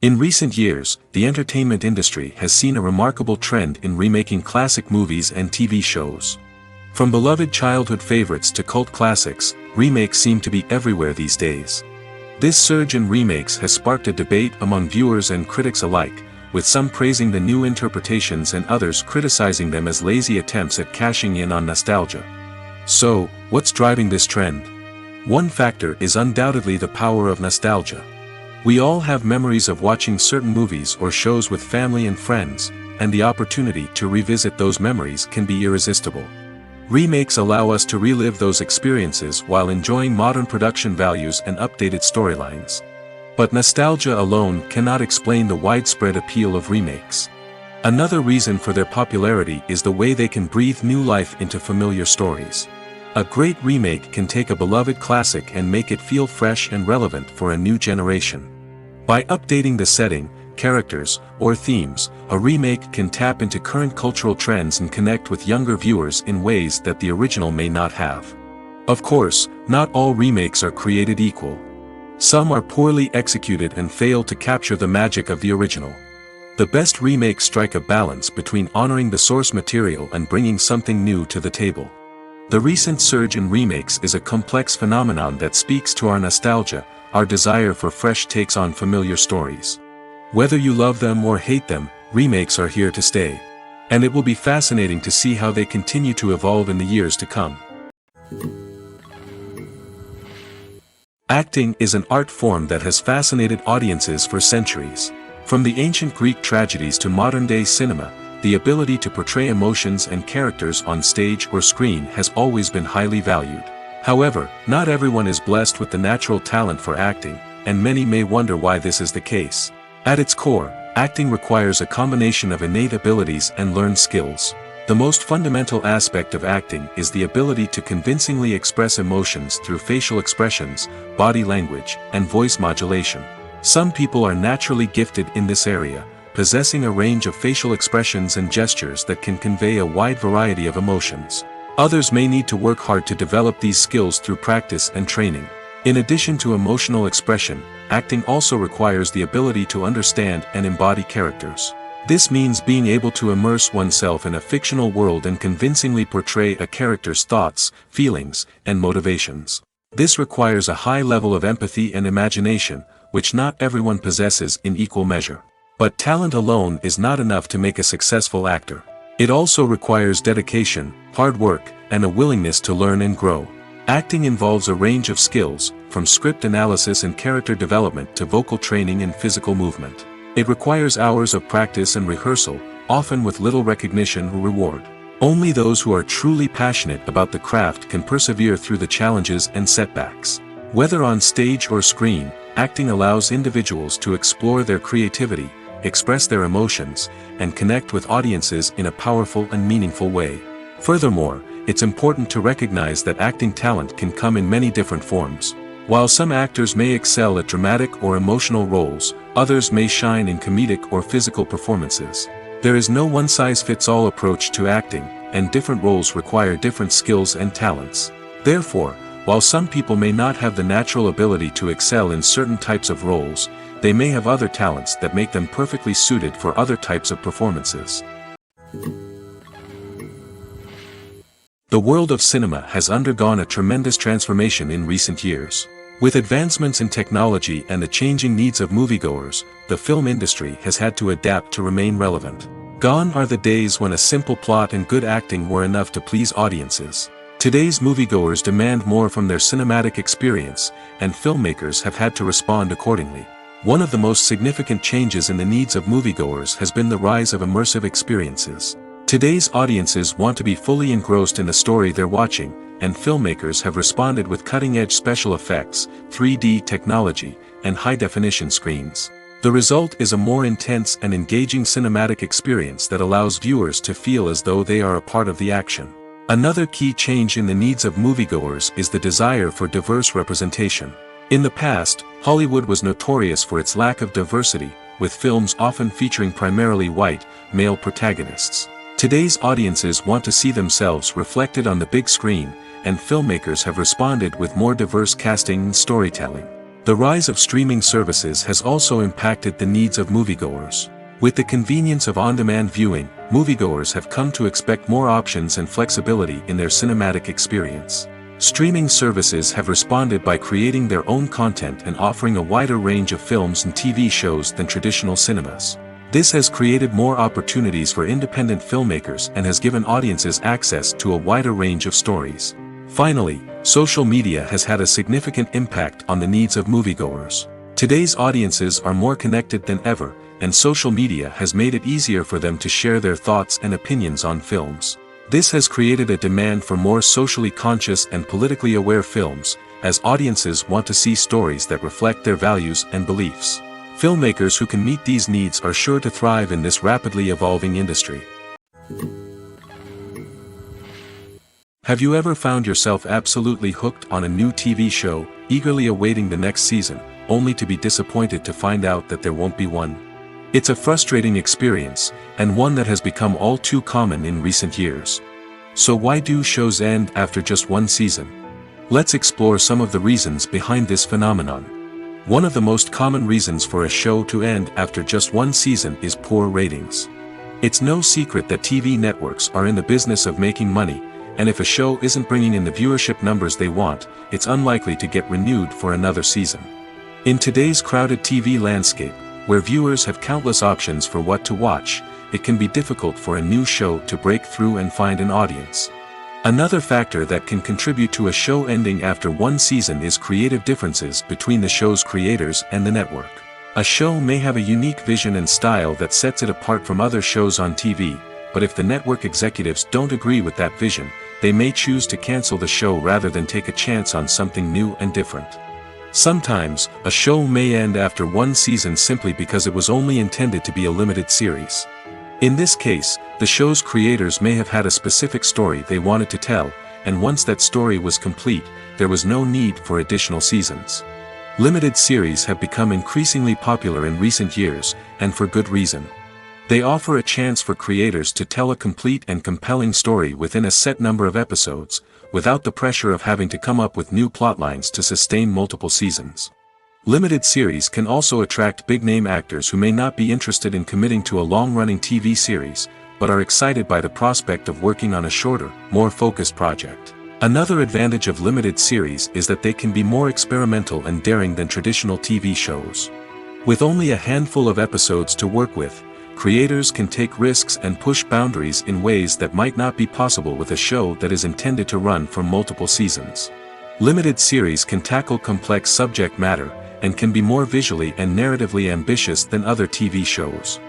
In recent years, the entertainment industry has seen a remarkable trend in remaking classic movies and TV shows. From beloved childhood favorites to cult classics, remakes seem to be everywhere these days. This surge in remakes has sparked a debate among viewers and critics alike, with some praising the new interpretations and others criticizing them as lazy attempts at cashing in on nostalgia. So, what's driving this trend? One factor is undoubtedly the power of nostalgia. We all have memories of watching certain movies or shows with family and friends, and the opportunity to revisit those memories can be irresistible. Remakes allow us to relive those experiences while enjoying modern production values and updated storylines. But nostalgia alone cannot explain the widespread appeal of remakes. Another reason for their popularity is the way they can breathe new life into familiar stories. A great remake can take a beloved classic and make it feel fresh and relevant for a new generation. By updating the setting, characters, or themes, a remake can tap into current cultural trends and connect with younger viewers in ways that the original may not have. Of course, not all remakes are created equal. Some are poorly executed and fail to capture the magic of the original. The best remakes strike a balance between honoring the source material and bringing something new to the table. The recent surge in remakes is a complex phenomenon that speaks to our nostalgia, our desire for fresh takes on familiar stories. Whether you love them or hate them, remakes are here to stay. And it will be fascinating to see how they continue to evolve in the years to come. Acting is an art form that has fascinated audiences for centuries. From the ancient Greek tragedies to modern-day cinema, the ability to portray emotions and characters on stage or screen has always been highly valued. However, not everyone is blessed with the natural talent for acting, and many may wonder why this is the case. At its core, acting requires a combination of innate abilities and learned skills. The most fundamental aspect of acting is the ability to convincingly express emotions through facial expressions, body language, and voice modulation. Some people are naturally gifted in this area, possessing a range of facial expressions and gestures that can convey a wide variety of emotions. Others may need to work hard to develop these skills through practice and training. In addition to emotional expression, acting also requires the ability to understand and embody characters. This means being able to immerse oneself in a fictional world and convincingly portray a character's thoughts, feelings, and motivations. This requires a high level of empathy and imagination, which not everyone possesses in equal measure. But talent alone is not enough to make a successful actor. It also requires dedication, hard work, and a willingness to learn and grow. Acting involves a range of skills, from script analysis and character development to vocal training and physical movement. It requires hours of practice and rehearsal, often with little recognition or reward. Only those who are truly passionate about the craft can persevere through the challenges and setbacks. Whether on stage or screen, acting allows individuals to explore their creativity, express their emotions, and connect with audiences in a powerful and meaningful way. Furthermore, it's important to recognize that acting talent can come in many different forms. While some actors may excel at dramatic or emotional roles, others may shine in comedic or physical performances. There is no one-size-fits-all approach to acting, and different roles require different skills and talents. Therefore, while some people may not have the natural ability to excel in certain types of roles, they may have other talents that make them perfectly suited for other types of performances. The world of cinema has undergone a tremendous transformation in recent years. With advancements in technology and the changing needs of moviegoers, the film industry has had to adapt to remain relevant. Gone are the days when a simple plot and good acting were enough to please audiences. Today's moviegoers demand more from their cinematic experience, and filmmakers have had to respond accordingly. One of the most significant changes in the needs of moviegoers has been the rise of immersive experiences. Today's audiences want to be fully engrossed in the story they're watching, and filmmakers have responded with cutting-edge special effects, 3D technology, and high-definition screens. The result is a more intense and engaging cinematic experience that allows viewers to feel as though they are a part of the action. Another key change in the needs of moviegoers is the desire for diverse representation. In the past, Hollywood was notorious for its lack of diversity, with films often featuring primarily white, male protagonists. Today's audiences want to see themselves reflected on the big screen, and filmmakers have responded with more diverse casting and storytelling. The rise of streaming services has also impacted the needs of moviegoers. With the convenience of on-demand viewing, moviegoers have come to expect more options and flexibility in their cinematic experience. Streaming services have responded by creating their own content and offering a wider range of films and TV shows than traditional cinemas. This has created more opportunities for independent filmmakers and has given audiences access to a wider range of stories. Finally, social media has had a significant impact on the needs of moviegoers. Today's audiences are more connected than ever, and social media has made it easier for them to share their thoughts and opinions on films. This has created a demand for more socially conscious and politically aware films, as audiences want to see stories that reflect their values and beliefs. Filmmakers who can meet these needs are sure to thrive in this rapidly evolving industry. Have you ever found yourself absolutely hooked on a new TV show, eagerly awaiting the next season, only to be disappointed to find out that there won't be one? It's a frustrating experience, and one that has become all too common in recent years. So why do shows end after just one season? Let's explore some of the reasons behind this phenomenon. One of the most common reasons for a show to end after just one season is poor ratings. It's no secret that TV networks are in the business of making money, and if a show isn't bringing in the viewership numbers they want, it's unlikely to get renewed for another season. In today's crowded TV landscape, where viewers have countless options for what to watch, it can be difficult for a new show to break through and find an audience. Another factor that can contribute to a show ending after one season is creative differences between the show's creators and the network. A show may have a unique vision and style that sets it apart from other shows on TV, but if the network executives don't agree with that vision, they may choose to cancel the show rather than take a chance on something new and different. Sometimes, a show may end after one season simply because it was only intended to be a limited series. In this case, the show's creators may have had a specific story they wanted to tell, and once that story was complete, there was no need for additional seasons. Limited series have become increasingly popular in recent years, and for good reason. They offer a chance for creators to tell a complete and compelling story within a set number of episodes, without the pressure of having to come up with new plotlines to sustain multiple seasons. Limited series can also attract big-name actors who may not be interested in committing to a long-running TV series, but are excited by the prospect of working on a shorter, more focused project. Another advantage of limited series is that they can be more experimental and daring than traditional TV shows. With only a handful of episodes to work with, creators can take risks and push boundaries in ways that might not be possible with a show that is intended to run for multiple seasons. Limited series can tackle complex subject matter, and can be more visually and narratively ambitious than other TV shows.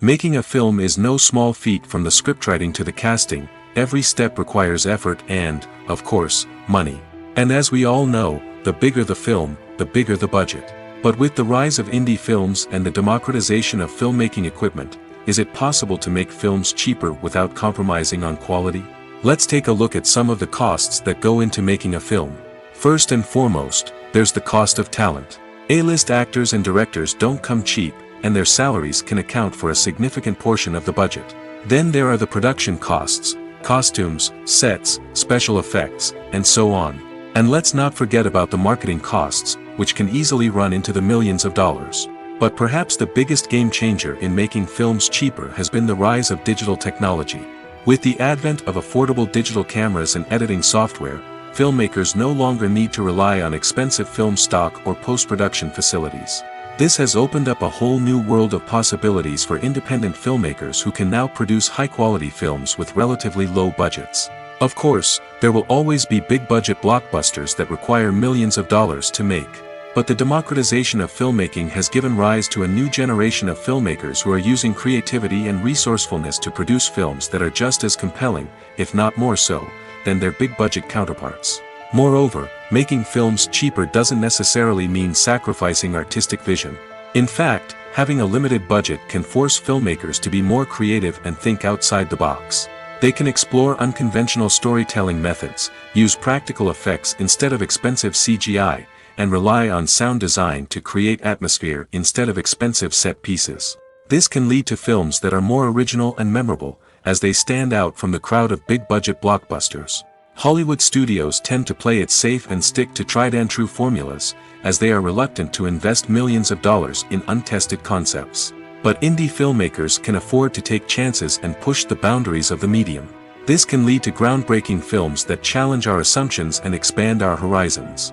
Making a film is no small feat. From the scriptwriting to the casting, every step requires effort and, of course, money. And as we all know, the bigger the film, the bigger the budget. But with the rise of indie films and the democratization of filmmaking equipment, is it possible to make films cheaper without compromising on quality? Let's take a look at some of the costs that go into making a film. First and foremost, there's the cost of talent. A-list actors and directors don't come cheap, and their salaries can account for a significant portion of the budget. Then there are the production costs, costumes, sets, special effects, and so on. And let's not forget about the marketing costs, which can easily run into the millions of dollars. But perhaps the biggest game changer in making films cheaper has been the rise of digital technology. With the advent of affordable digital cameras and editing software, filmmakers no longer need to rely on expensive film stock or post-production facilities. This has opened up a whole new world of possibilities for independent filmmakers who can now produce high-quality films with relatively low budgets. Of course, there will always be big-budget blockbusters that require millions of dollars to make. But the democratization of filmmaking has given rise to a new generation of filmmakers who are using creativity and resourcefulness to produce films that are just as compelling, if not more so, than their big-budget counterparts. Moreover, making films cheaper doesn't necessarily mean sacrificing artistic vision. In fact, having a limited budget can force filmmakers to be more creative and think outside the box. They can explore unconventional storytelling methods, use practical effects instead of expensive CGI, and rely on sound design to create atmosphere instead of expensive set pieces. This can lead to films that are more original and memorable, as they stand out from the crowd of big-budget blockbusters. Hollywood studios tend to play it safe and stick to tried-and-true formulas, as they are reluctant to invest millions of dollars in untested concepts. But indie filmmakers can afford to take chances and push the boundaries of the medium. This can lead to groundbreaking films that challenge our assumptions and expand our horizons.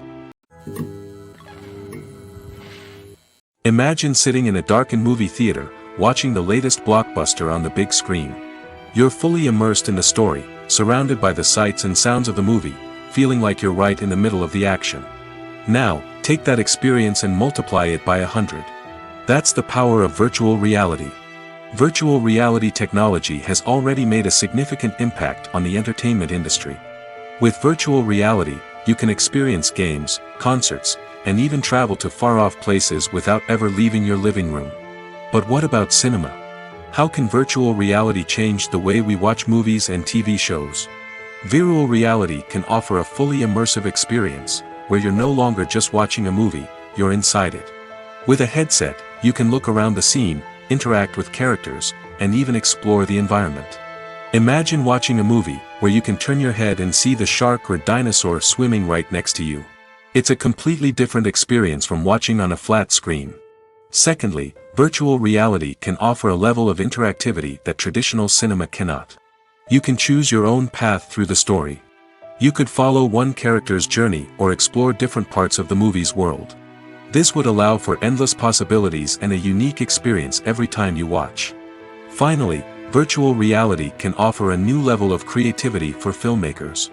Imagine sitting in a darkened movie theater, watching the latest blockbuster on the big screen. You're fully immersed in the story, surrounded by the sights and sounds of the movie, feeling like you're right in the middle of the action. Now, take that experience and multiply it by 100. That's the power of virtual reality. Virtual reality technology has already made a significant impact on the entertainment industry. With virtual reality, you can experience games, concerts, and even travel to far-off places without ever leaving your living room. But what about cinema? How can virtual reality change the way we watch movies and TV shows? Virtual reality can offer a fully immersive experience, where you're no longer just watching a movie, you're inside it. With a headset, you can look around the scene, interact with characters, and even explore the environment. Imagine watching a movie, where you can turn your head and see the shark or dinosaur swimming right next to you. It's a completely different experience from watching on a flat screen. Secondly, virtual reality can offer a level of interactivity that traditional cinema cannot. You can choose your own path through the story. You could follow one character's journey or explore different parts of the movie's world. This would allow for endless possibilities and a unique experience every time you watch. Finally, virtual reality can offer a new level of creativity for filmmakers.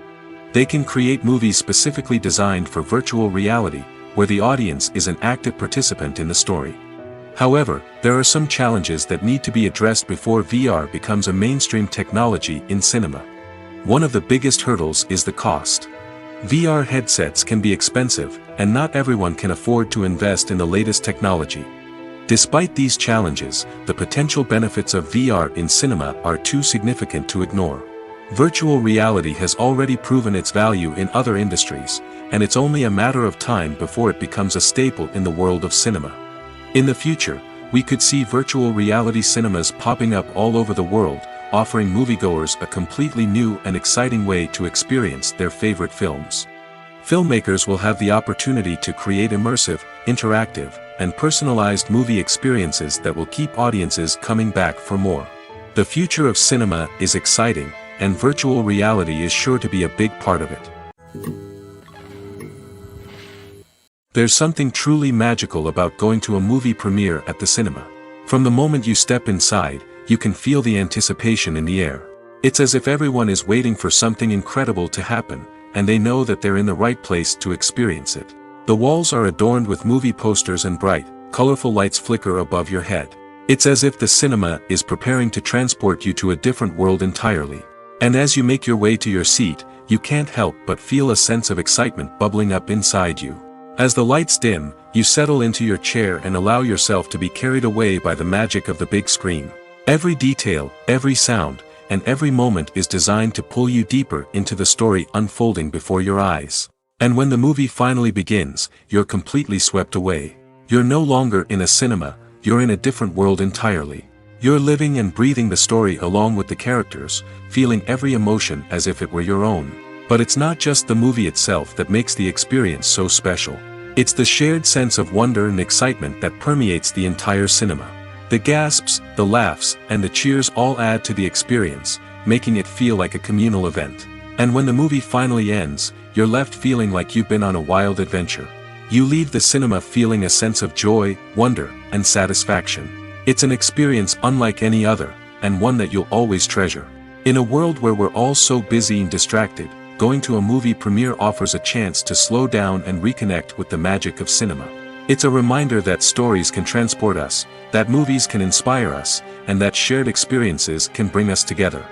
They can create movies specifically designed for virtual reality, where the audience is an active participant in the story. However, there are some challenges that need to be addressed before VR becomes a mainstream technology in cinema. One of the biggest hurdles is the cost. VR headsets can be expensive, and not everyone can afford to invest in the latest technology. Despite these challenges, the potential benefits of VR in cinema are too significant to ignore. Virtual reality has already proven its value in other industries, and it's only a matter of time before it becomes a staple in the world of cinema. In the future, we could see virtual reality cinemas popping up all over the world, offering moviegoers a completely new and exciting way to experience their favorite films. Filmmakers will have the opportunity to create immersive, interactive, and personalized movie experiences that will keep audiences coming back for more. The future of cinema is exciting, and virtual reality is sure to be a big part of it. There's something truly magical about going to a movie premiere at the cinema. From the moment you step inside, you can feel the anticipation in the air. It's as if everyone is waiting for something incredible to happen, and they know that they're in the right place to experience it. The walls are adorned with movie posters and bright, colorful lights flicker above your head. It's as if the cinema is preparing to transport you to a different world entirely. And as you make your way to your seat, you can't help but feel a sense of excitement bubbling up inside you. As the lights dim, you settle into your chair and allow yourself to be carried away by the magic of the big screen. Every detail, every sound, and every moment is designed to pull you deeper into the story unfolding before your eyes. And when the movie finally begins, you're completely swept away. You're no longer in a cinema, you're in a different world entirely. You're living and breathing the story along with the characters, feeling every emotion as if it were your own. But it's not just the movie itself that makes the experience so special. It's the shared sense of wonder and excitement that permeates the entire cinema. The gasps, the laughs, and the cheers all add to the experience, making it feel like a communal event. And when the movie finally ends, you're left feeling like you've been on a wild adventure. You leave the cinema feeling a sense of joy, wonder, and satisfaction. It's an experience unlike any other, and one that you'll always treasure. In a world where we're all so busy and distracted, going to a movie premiere offers a chance to slow down and reconnect with the magic of cinema. It's a reminder that stories can transport us, that movies can inspire us, and that shared experiences can bring us together.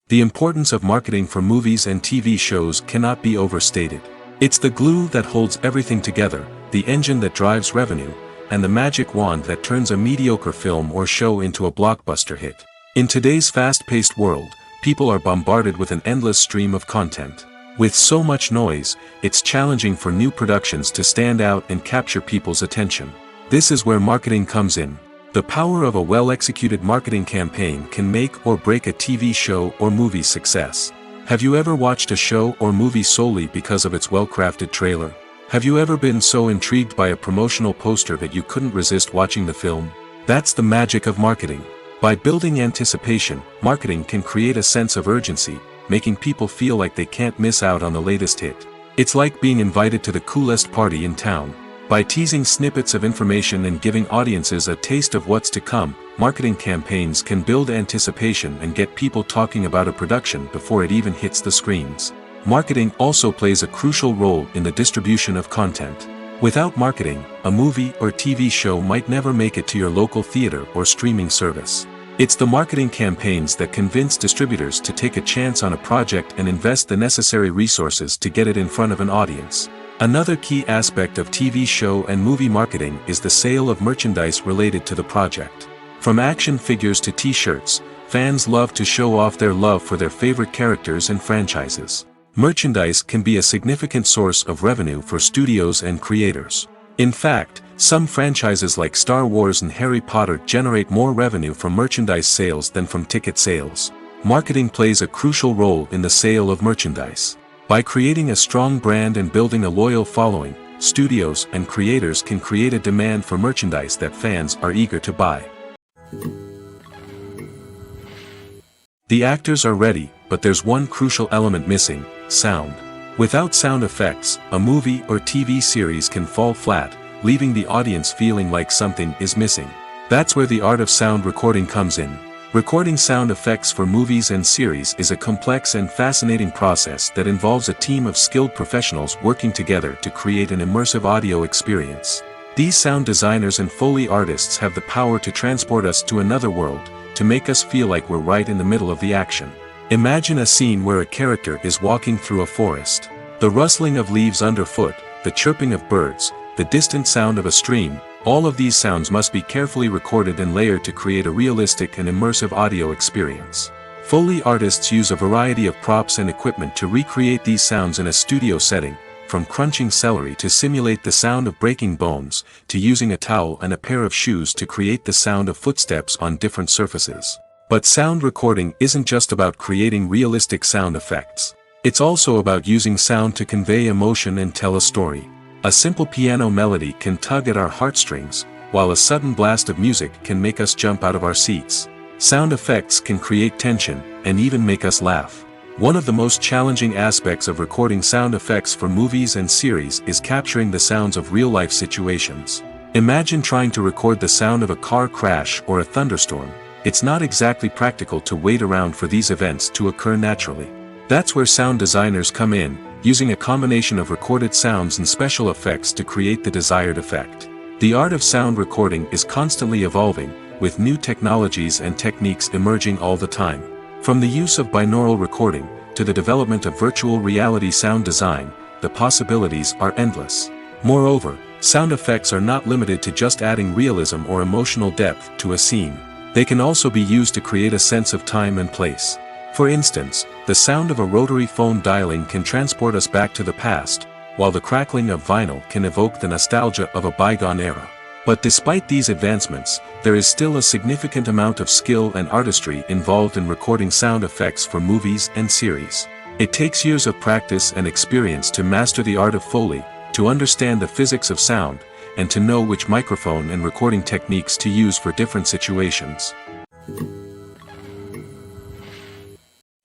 The importance of marketing for movies and TV shows cannot be overstated. It's the glue that holds everything together, the engine that drives revenue, and the magic wand that turns a mediocre film or show into a blockbuster hit. In today's fast-paced world, people are bombarded with an endless stream of content. With so much noise, it's challenging for new productions to stand out and capture people's attention. This is where marketing comes in. The power of a well-executed marketing campaign can make or break a TV show or movie's success. Have you ever watched a show or movie solely because of its well-crafted trailer? Have you ever been so intrigued by a promotional poster that you couldn't resist watching the film? That's the magic of marketing. By building anticipation, marketing can create a sense of urgency, making people feel like they can't miss out on the latest hit. It's like being invited to the coolest party in town. By teasing snippets of information and giving audiences a taste of what's to come, marketing campaigns can build anticipation and get people talking about a production before it even hits the screens. Marketing also plays a crucial role in the distribution of content. Without marketing, a movie or TV show might never make it to your local theater or streaming service. It's the marketing campaigns that convince distributors to take a chance on a project and invest the necessary resources to get it in front of an audience. Another key aspect of TV show and movie marketing is the sale of merchandise related to the project. From action figures to t-shirts, fans love to show off their love for their favorite characters and franchises. Merchandise can be a significant source of revenue for studios and creators. In fact, some franchises like Star Wars and Harry Potter generate more revenue from merchandise sales than from ticket sales. Marketing plays a crucial role in the sale of merchandise. By creating a strong brand and building a loyal following, studios and creators can create a demand for merchandise that fans are eager to buy. The actors are ready, but there's one crucial element missing: sound. Without sound effects, a movie or TV series can fall flat, leaving the audience feeling like something is missing. That's where the art of sound recording comes in. Recording sound effects for movies and series is a complex and fascinating process that involves a team of skilled professionals working together to create an immersive audio experience. These sound designers and Foley artists have the power to transport us to another world, to make us feel like we're right in the middle of the action. Imagine a scene where a character is walking through a forest. The rustling of leaves underfoot, the chirping of birds, the distant sound of a stream, All of these sounds must be carefully recorded and layered to create a realistic and immersive audio experience. Foley artists use a variety of props and equipment to recreate these sounds in a studio setting, from crunching celery to simulate the sound of breaking bones, to using a towel and a pair of shoes to create the sound of footsteps on different surfaces. But sound recording isn't just about creating realistic sound effects. It's also about using sound to convey emotion and tell a story. A simple piano melody can tug at our heartstrings, while a sudden blast of music can make us jump out of our seats. Sound effects can create tension, and even make us laugh. One of the most challenging aspects of recording sound effects for movies and series is capturing the sounds of real-life situations. Imagine trying to record the sound of a car crash or a thunderstorm. It's not exactly practical to wait around for these events to occur naturally. That's where sound designers come in, using a combination of recorded sounds and special effects to create the desired effect. The art of sound recording is constantly evolving, with new technologies and techniques emerging all the time. From the use of binaural recording, to the development of virtual reality sound design, the possibilities are endless. Moreover, sound effects are not limited to just adding realism or emotional depth to a scene. They can also be used to create a sense of time and place. For instance, the sound of a rotary phone dialing can transport us back to the past, while the crackling of vinyl can evoke the nostalgia of a bygone era. But despite these advancements, there is still a significant amount of skill and artistry involved in recording sound effects for movies and series. It takes years of practice and experience to master the art of Foley, to understand the physics of sound, and to know which microphone and recording techniques to use for different situations.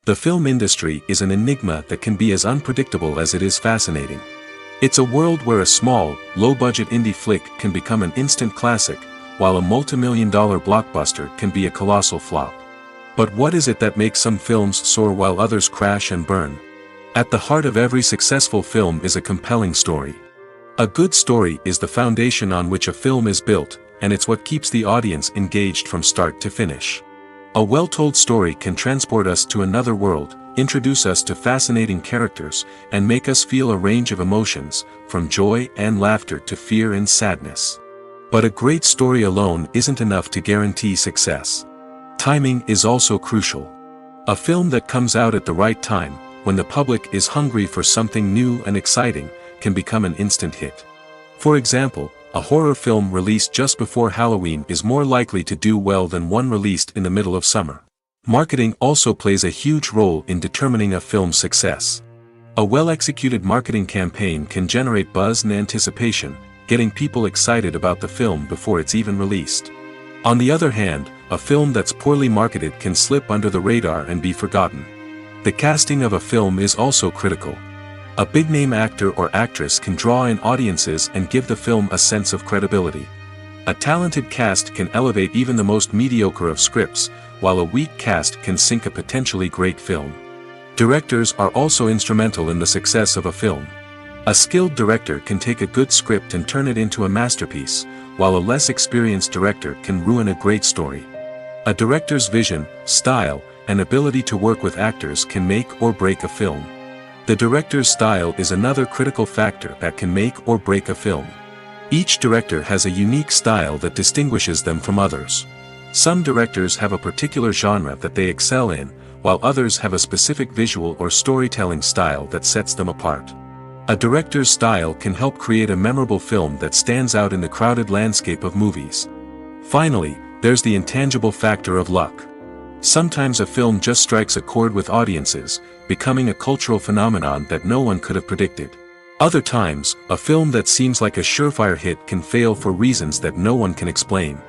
The film industry is an enigma that can be as unpredictable as it is fascinating. It's a world where a small, low-budget indie flick can become an instant classic, while a multi-million-dollar blockbuster can be a colossal flop. But what is it that makes some films soar while others crash and burn? At the heart of every successful film is a compelling story. A good story is the foundation on which a film is built, and it's what keeps the audience engaged from start to finish. A well-told story can transport us to another world, introduce us to fascinating characters, and make us feel a range of emotions, from joy and laughter to fear and sadness. But a great story alone isn't enough to guarantee success. Timing is also crucial. A film that comes out at the right time, when the public is hungry for something new and exciting, can become an instant hit. For example, a horror film released just before Halloween is more likely to do well than one released in the middle of summer. Marketing also plays a huge role in determining a film's success. A well-executed marketing campaign can generate buzz and anticipation, getting people excited about the film before it's even released. On the other hand, a film that's poorly marketed can slip under the radar and be forgotten. The casting of a film is also critical. A big-name actor or actress can draw in audiences and give the film a sense of credibility. A talented cast can elevate even the most mediocre of scripts, while a weak cast can sink a potentially great film. Directors are also instrumental in the success of a film. A skilled director can take a good script and turn it into a masterpiece, while a less experienced director can ruin a great story. A director's vision, style, and ability to work with actors can make or break a film. The director's style is another critical factor that can make or break a film. Each director has a unique style that distinguishes them from others. Some directors have a particular genre that they excel in, while others have a specific visual or storytelling style that sets them apart. A director's style can help create a memorable film that stands out in the crowded landscape of movies. Finally, there's the intangible factor of luck. Sometimes a film just strikes a chord with audiences, becoming a cultural phenomenon that no one could have predicted. Other times, a film that seems like a surefire hit can fail for reasons that no one can explain.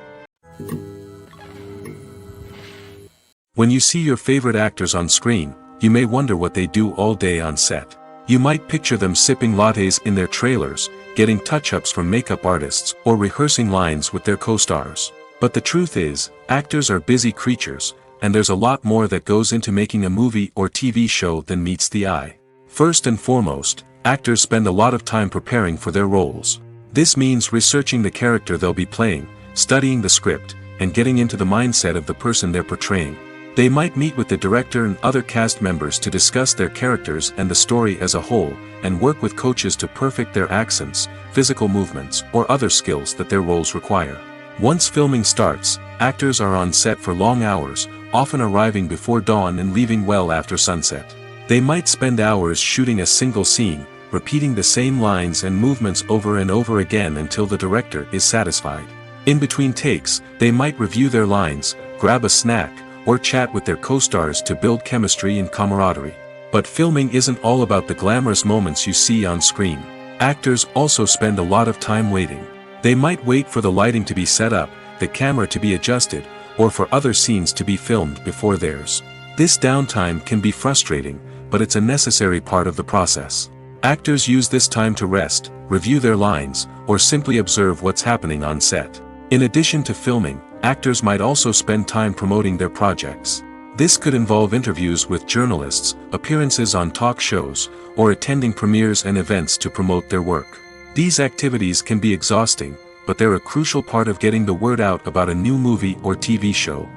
When you see your favorite actors on screen, you may wonder what they do all day on set. You might picture them sipping lattes in their trailers, getting touch-ups from makeup artists, or rehearsing lines with their co-stars. But the truth is, actors are busy creatures, and there's a lot more that goes into making a movie or TV show than meets the eye. First and foremost, actors spend a lot of time preparing for their roles. This means researching the character they'll be playing, studying the script, and getting into the mindset of the person they're portraying. They might meet with the director and other cast members to discuss their characters and the story as a whole, and work with coaches to perfect their accents, physical movements, or other skills that their roles require. Once filming starts, actors are on set for long hours, often arriving before dawn and leaving well after sunset. They might spend hours shooting a single scene, repeating the same lines and movements over and over again until the director is satisfied. In between takes, they might review their lines, grab a snack, or chat with their co-stars to build chemistry and camaraderie. But filming isn't all about the glamorous moments you see on screen. Actors also spend a lot of time waiting. They might wait for the lighting to be set up, the camera to be adjusted, or for other scenes to be filmed before theirs. This downtime can be frustrating, but it's a necessary part of the process. Actors use this time to rest, review their lines, or simply observe what's happening on set. In addition to filming, actors might also spend time promoting their projects. This could involve interviews with journalists, appearances on talk shows, or attending premieres and events to promote their work. These activities can be exhausting, but they're a crucial part of getting the word out about a new movie or TV show.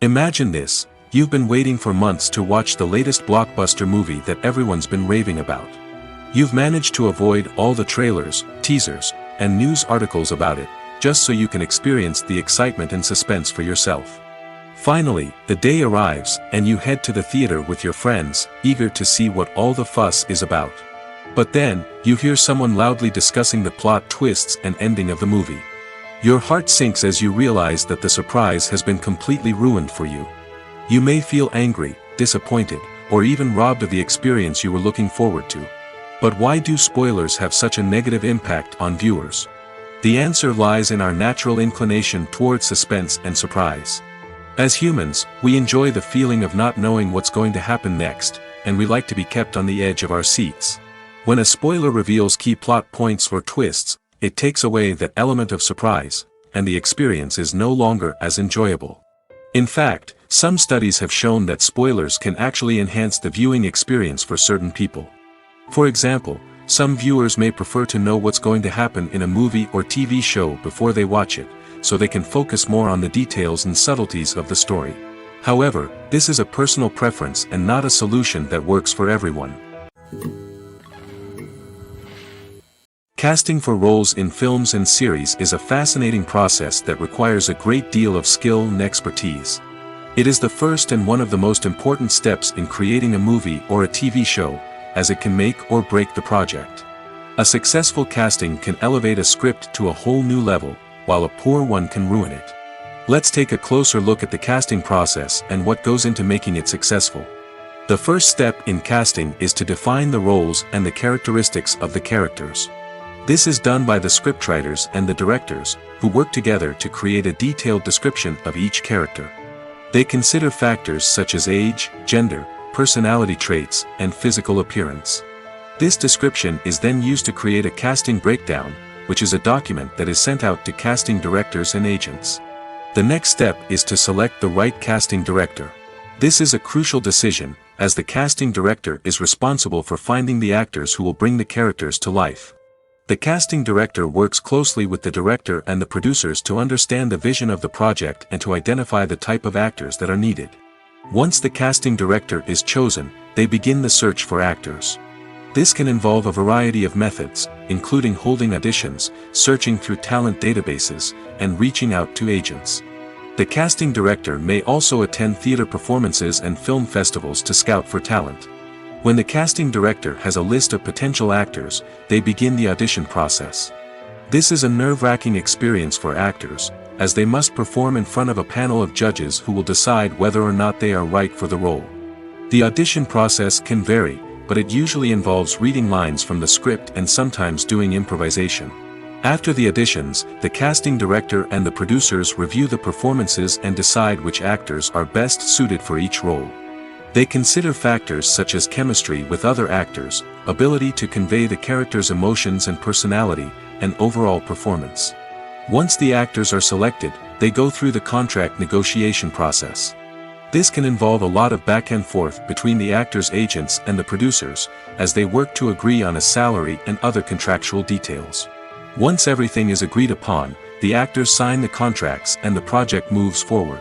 Imagine this: you've been waiting for months to watch the latest blockbuster movie that everyone's been raving about. You've managed to avoid all the trailers, teasers, and news articles about it, just so you can experience the excitement and suspense for yourself. Finally, the day arrives, and you head to the theater with your friends, eager to see what all the fuss is about. But then, you hear someone loudly discussing the plot twists and ending of the movie. Your heart sinks as you realize that the surprise has been completely ruined for you. You may feel angry, disappointed, or even robbed of the experience you were looking forward to. But why do spoilers have such a negative impact on viewers? The answer lies in our natural inclination toward suspense and surprise. As humans, we enjoy the feeling of not knowing what's going to happen next, and we like to be kept on the edge of our seats. When a spoiler reveals key plot points or twists, it takes away that element of surprise, and the experience is no longer as enjoyable. In fact, some studies have shown that spoilers can actually enhance the viewing experience for certain people. For example, some viewers may prefer to know what's going to happen in a movie or TV show before they watch it, so they can focus more on the details and subtleties of the story. However, this is a personal preference and not a solution that works for everyone. Casting for roles in films and series is a fascinating process that requires a great deal of skill and expertise. It is the first and one of the most important steps in creating a movie or a TV show, as it can make or break the project. A successful casting can elevate a script to a whole new level, while a poor one can ruin it. Let's take a closer look at the casting process and what goes into making it successful. The first step in casting is to define the roles and the characteristics of the characters. This is done by the scriptwriters and the directors, who work together to create a detailed description of each character. They consider factors such as age, gender, personality traits, and physical appearance. This description is then used to create a casting breakdown, which is a document that is sent out to casting directors and agents. The next step is to select the right casting director. This is a crucial decision, as the casting director is responsible for finding the actors who will bring the characters to life. The casting director works closely with the director and the producers to understand the vision of the project and to identify the type of actors that are needed. Once the casting director is chosen, they begin the search for actors. This can involve a variety of methods, including holding auditions, searching through talent databases, and reaching out to agents. The casting director may also attend theater performances and film festivals to scout for talent. When the casting director has a list of potential actors, they begin the audition process. This is a nerve-wracking experience for actors, as they must perform in front of a panel of judges who will decide whether or not they are right for the role. The audition process can vary, but it usually involves reading lines from the script and sometimes doing improvisation. After the auditions, the casting director and the producers review the performances and decide which actors are best suited for each role. They consider factors such as chemistry with other actors, ability to convey the character's emotions and personality, and overall performance. Once the actors are selected, they go through the contract negotiation process. This can involve a lot of back and forth between the actors' agents and the producers, as they work to agree on a salary and other contractual details. Once everything is agreed upon, the actors sign the contracts and the project moves forward.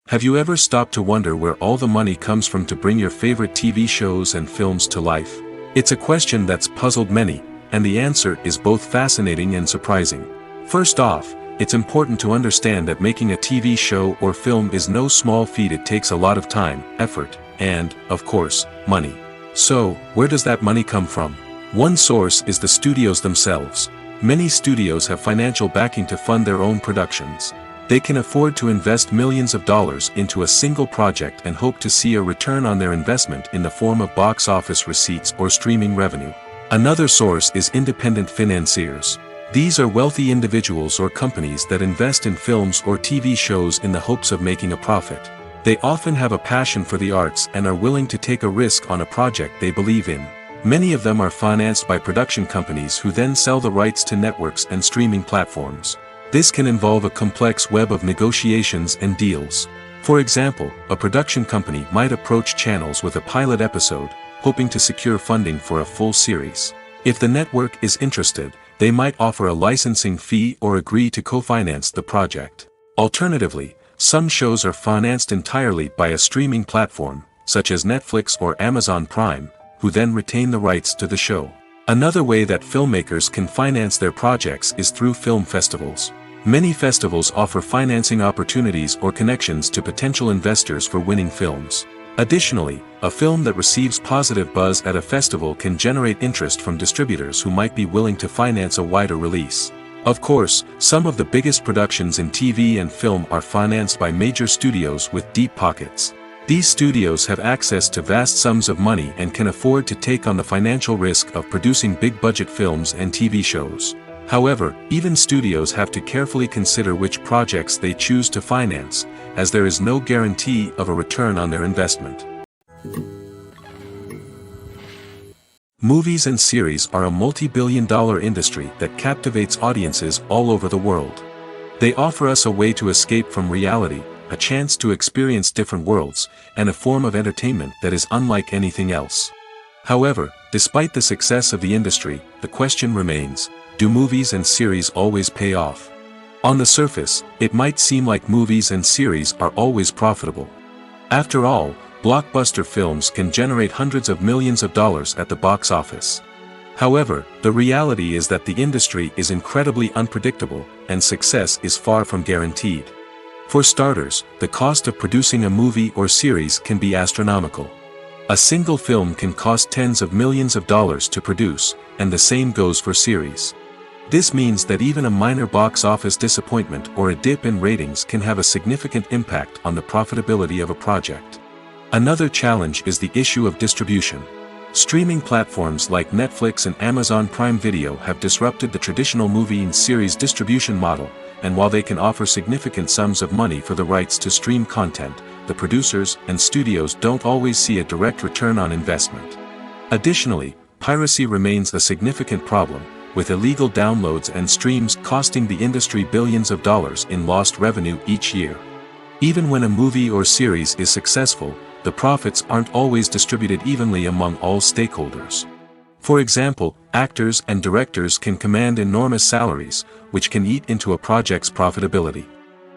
Have you ever stopped to wonder where all the money comes from to bring your favorite TV shows and films to life? It's a question that's puzzled many, and the answer is both fascinating and surprising. First off, it's important to understand that making a TV show or film is no small feat. It takes a lot of time, effort, and, of course, money. So, where does that money come from? One source is the studios themselves. Many studios have financial backing to fund their own productions. They can afford to invest millions of dollars into a single project and hope to see a return on their investment in the form of box office receipts or streaming revenue. Another source is independent financiers. These are wealthy individuals or companies that invest in films or TV shows in the hopes of making a profit. They often have a passion for the arts and are willing to take a risk on a project they believe in. Many of them are financed by production companies who then sell the rights to networks and streaming platforms. This can involve a complex web of negotiations and deals. For example, a production company might approach channels with a pilot episode, hoping to secure funding for a full series. If the network is interested, they might offer a licensing fee or agree to co-finance the project. Alternatively, some shows are financed entirely by a streaming platform, such as Netflix or Amazon Prime, who then retain the rights to the show. Another way that filmmakers can finance their projects is through film festivals. Many festivals offer financing opportunities or connections to potential investors for winning films. Additionally, a film that receives positive buzz at a festival can generate interest from distributors who might be willing to finance a wider release. Of course, some of the biggest productions in TV and film are financed by major studios with deep pockets. These studios have access to vast sums of money and can afford to take on the financial risk of producing big-budget films and TV shows. However, even studios have to carefully consider which projects they choose to finance, as there is no guarantee of a return on their investment. Movies and series are a multi-billion-dollar industry that captivates audiences all over the world. They offer us a way to escape from reality, a chance to experience different worlds, and a form of entertainment that is unlike anything else. However, despite the success of the industry, the question remains, do movies and series always pay off? On the surface, it might seem like movies and series are always profitable. After all, blockbuster films can generate hundreds of millions of dollars at the box office. However, the reality is that the industry is incredibly unpredictable, and success is far from guaranteed. For starters, the cost of producing a movie or series can be astronomical. A single film can cost tens of millions of dollars to produce, and the same goes for series. This means that even a minor box office disappointment or a dip in ratings can have a significant impact on the profitability of a project. Another challenge is the issue of distribution. Streaming platforms like Netflix and Amazon Prime Video have disrupted the traditional movie and series distribution model, and while they can offer significant sums of money for the rights to stream content, the producers and studios don't always see a direct return on investment. Additionally, piracy remains a significant problem, with illegal downloads and streams costing the industry billions of dollars in lost revenue each year. Even when a movie or series is successful, the profits aren't always distributed evenly among all stakeholders. For example, actors and directors can command enormous salaries, which can eat into a project's profitability.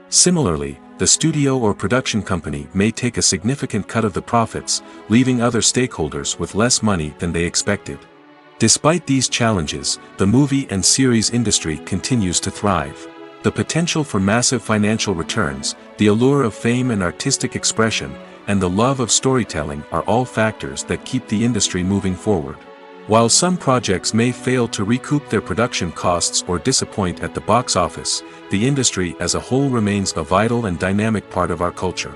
Similarly, the studio or production company may take a significant cut of the profits, leaving other stakeholders with less money than they expected. Despite these challenges, the movie and series industry continues to thrive. The potential for massive financial returns, the allure of fame and artistic expression, and the love of storytelling are all factors that keep the industry moving forward. While some projects may fail to recoup their production costs or disappoint at the box office, the industry as a whole remains a vital and dynamic part of our culture.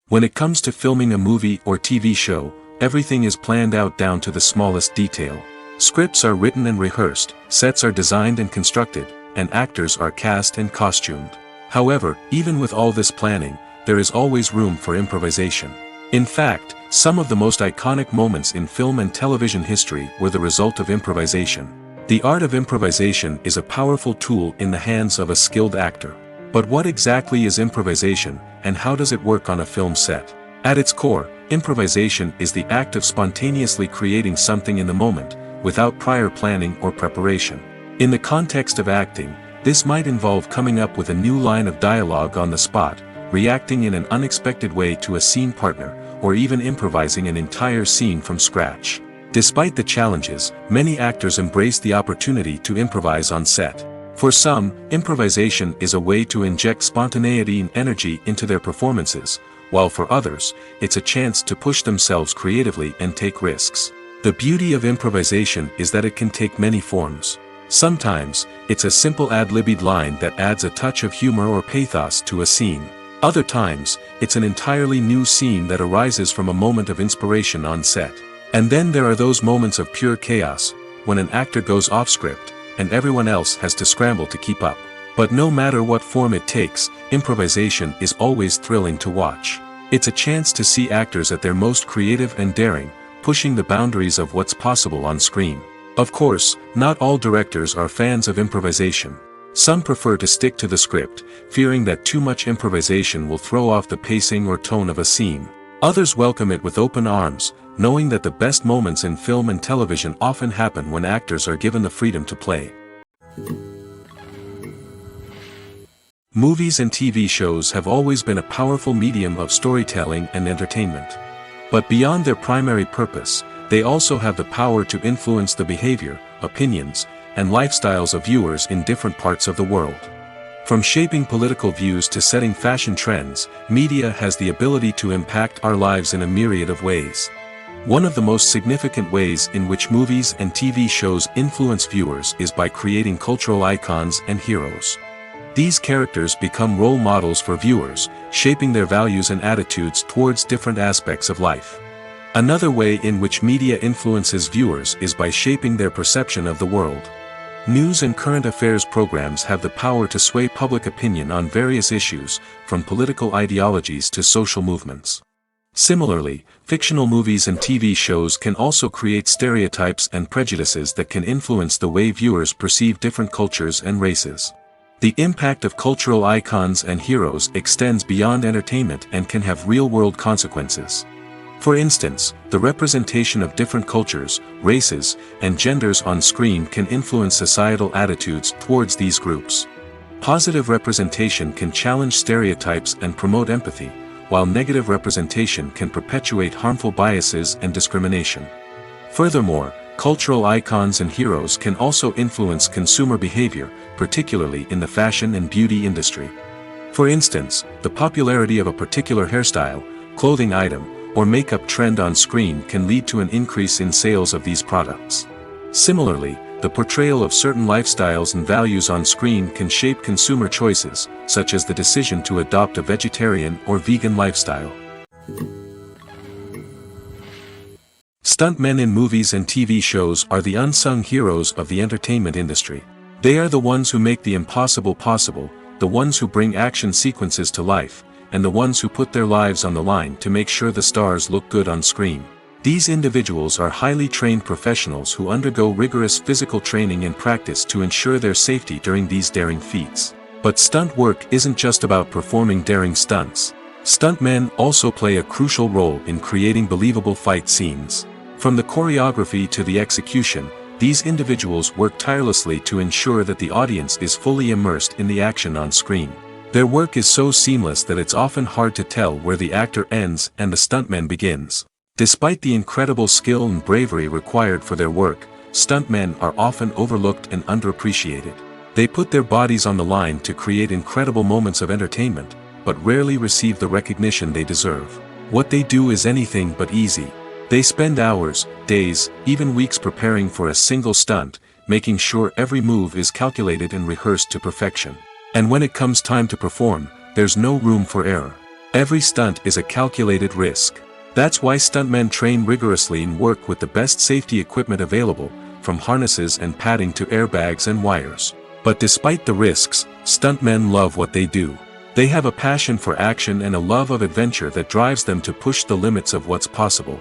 When it comes to filming a movie or TV show, everything is planned out down to the smallest detail. Scripts are written and rehearsed, sets are designed and constructed, and actors are cast and costumed. However, even with all this planning, there is always room for improvisation. In fact, some of the most iconic moments in film and television history were the result of improvisation. The art of improvisation is a powerful tool in the hands of a skilled actor. But what exactly is improvisation, and how does it work on a film set? At its core, improvisation is the act of spontaneously creating something in the moment, without prior planning or preparation. In the context of acting, this might involve coming up with a new line of dialogue on the spot, reacting in an unexpected way to a scene partner, or even improvising an entire scene from scratch. Despite the challenges, many actors embrace the opportunity to improvise on set. For some, improvisation is a way to inject spontaneity and energy into their performances, while for others, it's a chance to push themselves creatively and take risks. The beauty of improvisation is that it can take many forms. Sometimes, it's a simple ad-libbed line that adds a touch of humor or pathos to a scene. Other times, it's an entirely new scene that arises from a moment of inspiration on set. And then there are those moments of pure chaos, when an actor goes off script, and everyone else has to scramble to keep up. But no matter what form it takes, improvisation is always thrilling to watch. It's a chance to see actors at their most creative and daring, pushing the boundaries of what's possible on screen. Of course, not all directors are fans of improvisation. Some prefer to stick to the script, fearing that too much improvisation will throw off the pacing or tone of a scene. Others welcome it with open arms, knowing that the best moments in film and television often happen when actors are given the freedom to play. Movies and TV shows have always been a powerful medium of storytelling and entertainment. But beyond their primary purpose, they also have the power to influence the behavior, opinions, and lifestyles of viewers in different parts of the world. From shaping political views to setting fashion trends, media has the ability to impact our lives in a myriad of ways. One of the most significant ways in which movies and TV shows influence viewers is by creating cultural icons and heroes. These characters become role models for viewers, shaping their values and attitudes towards different aspects of life. Another way in which media influences viewers is by shaping their perception of the world. News and current affairs programs have the power to sway public opinion on various issues, from political ideologies to social movements. Similarly, fictional movies and TV shows can also create stereotypes and prejudices that can influence the way viewers perceive different cultures and races. The impact of cultural icons and heroes extends beyond entertainment and can have real-world consequences. For instance, the representation of different cultures, races, and genders on screen can influence societal attitudes towards these groups. Positive representation can challenge stereotypes and promote empathy, while negative representation can perpetuate harmful biases and discrimination. Furthermore, cultural icons and heroes can also influence consumer behavior, particularly in the fashion and beauty industry. For instance, the popularity of a particular hairstyle, clothing item, or makeup trend on screen can lead to an increase in sales of these products. Similarly, the portrayal of certain lifestyles and values on screen can shape consumer choices, such as the decision to adopt a vegetarian or vegan lifestyle. Stuntmen in movies and TV shows are the unsung heroes of the entertainment industry. They are the ones who make the impossible possible, the ones who bring action sequences to life, and the ones who put their lives on the line to make sure the stars look good on screen. These individuals are highly trained professionals who undergo rigorous physical training and practice to ensure their safety during these daring feats. But stunt work isn't just about performing daring stunts. Stuntmen also play a crucial role in creating believable fight scenes. From the choreography to the execution, these individuals work tirelessly to ensure that the audience is fully immersed in the action on screen. Their work is so seamless that it's often hard to tell where the actor ends and the stuntman begins. Despite the incredible skill and bravery required for their work, stuntmen are often overlooked and underappreciated. They put their bodies on the line to create incredible moments of entertainment, but rarely receive the recognition they deserve. What they do is anything but easy. They spend hours, days, even weeks preparing for a single stunt, making sure every move is calculated and rehearsed to perfection. And when it comes time to perform, there's no room for error. Every stunt is a calculated risk. That's why stuntmen train rigorously and work with the best safety equipment available, from harnesses and padding to airbags and wires. But despite the risks, stuntmen love what they do. They have a passion for action and a love of adventure that drives them to push the limits of what's possible.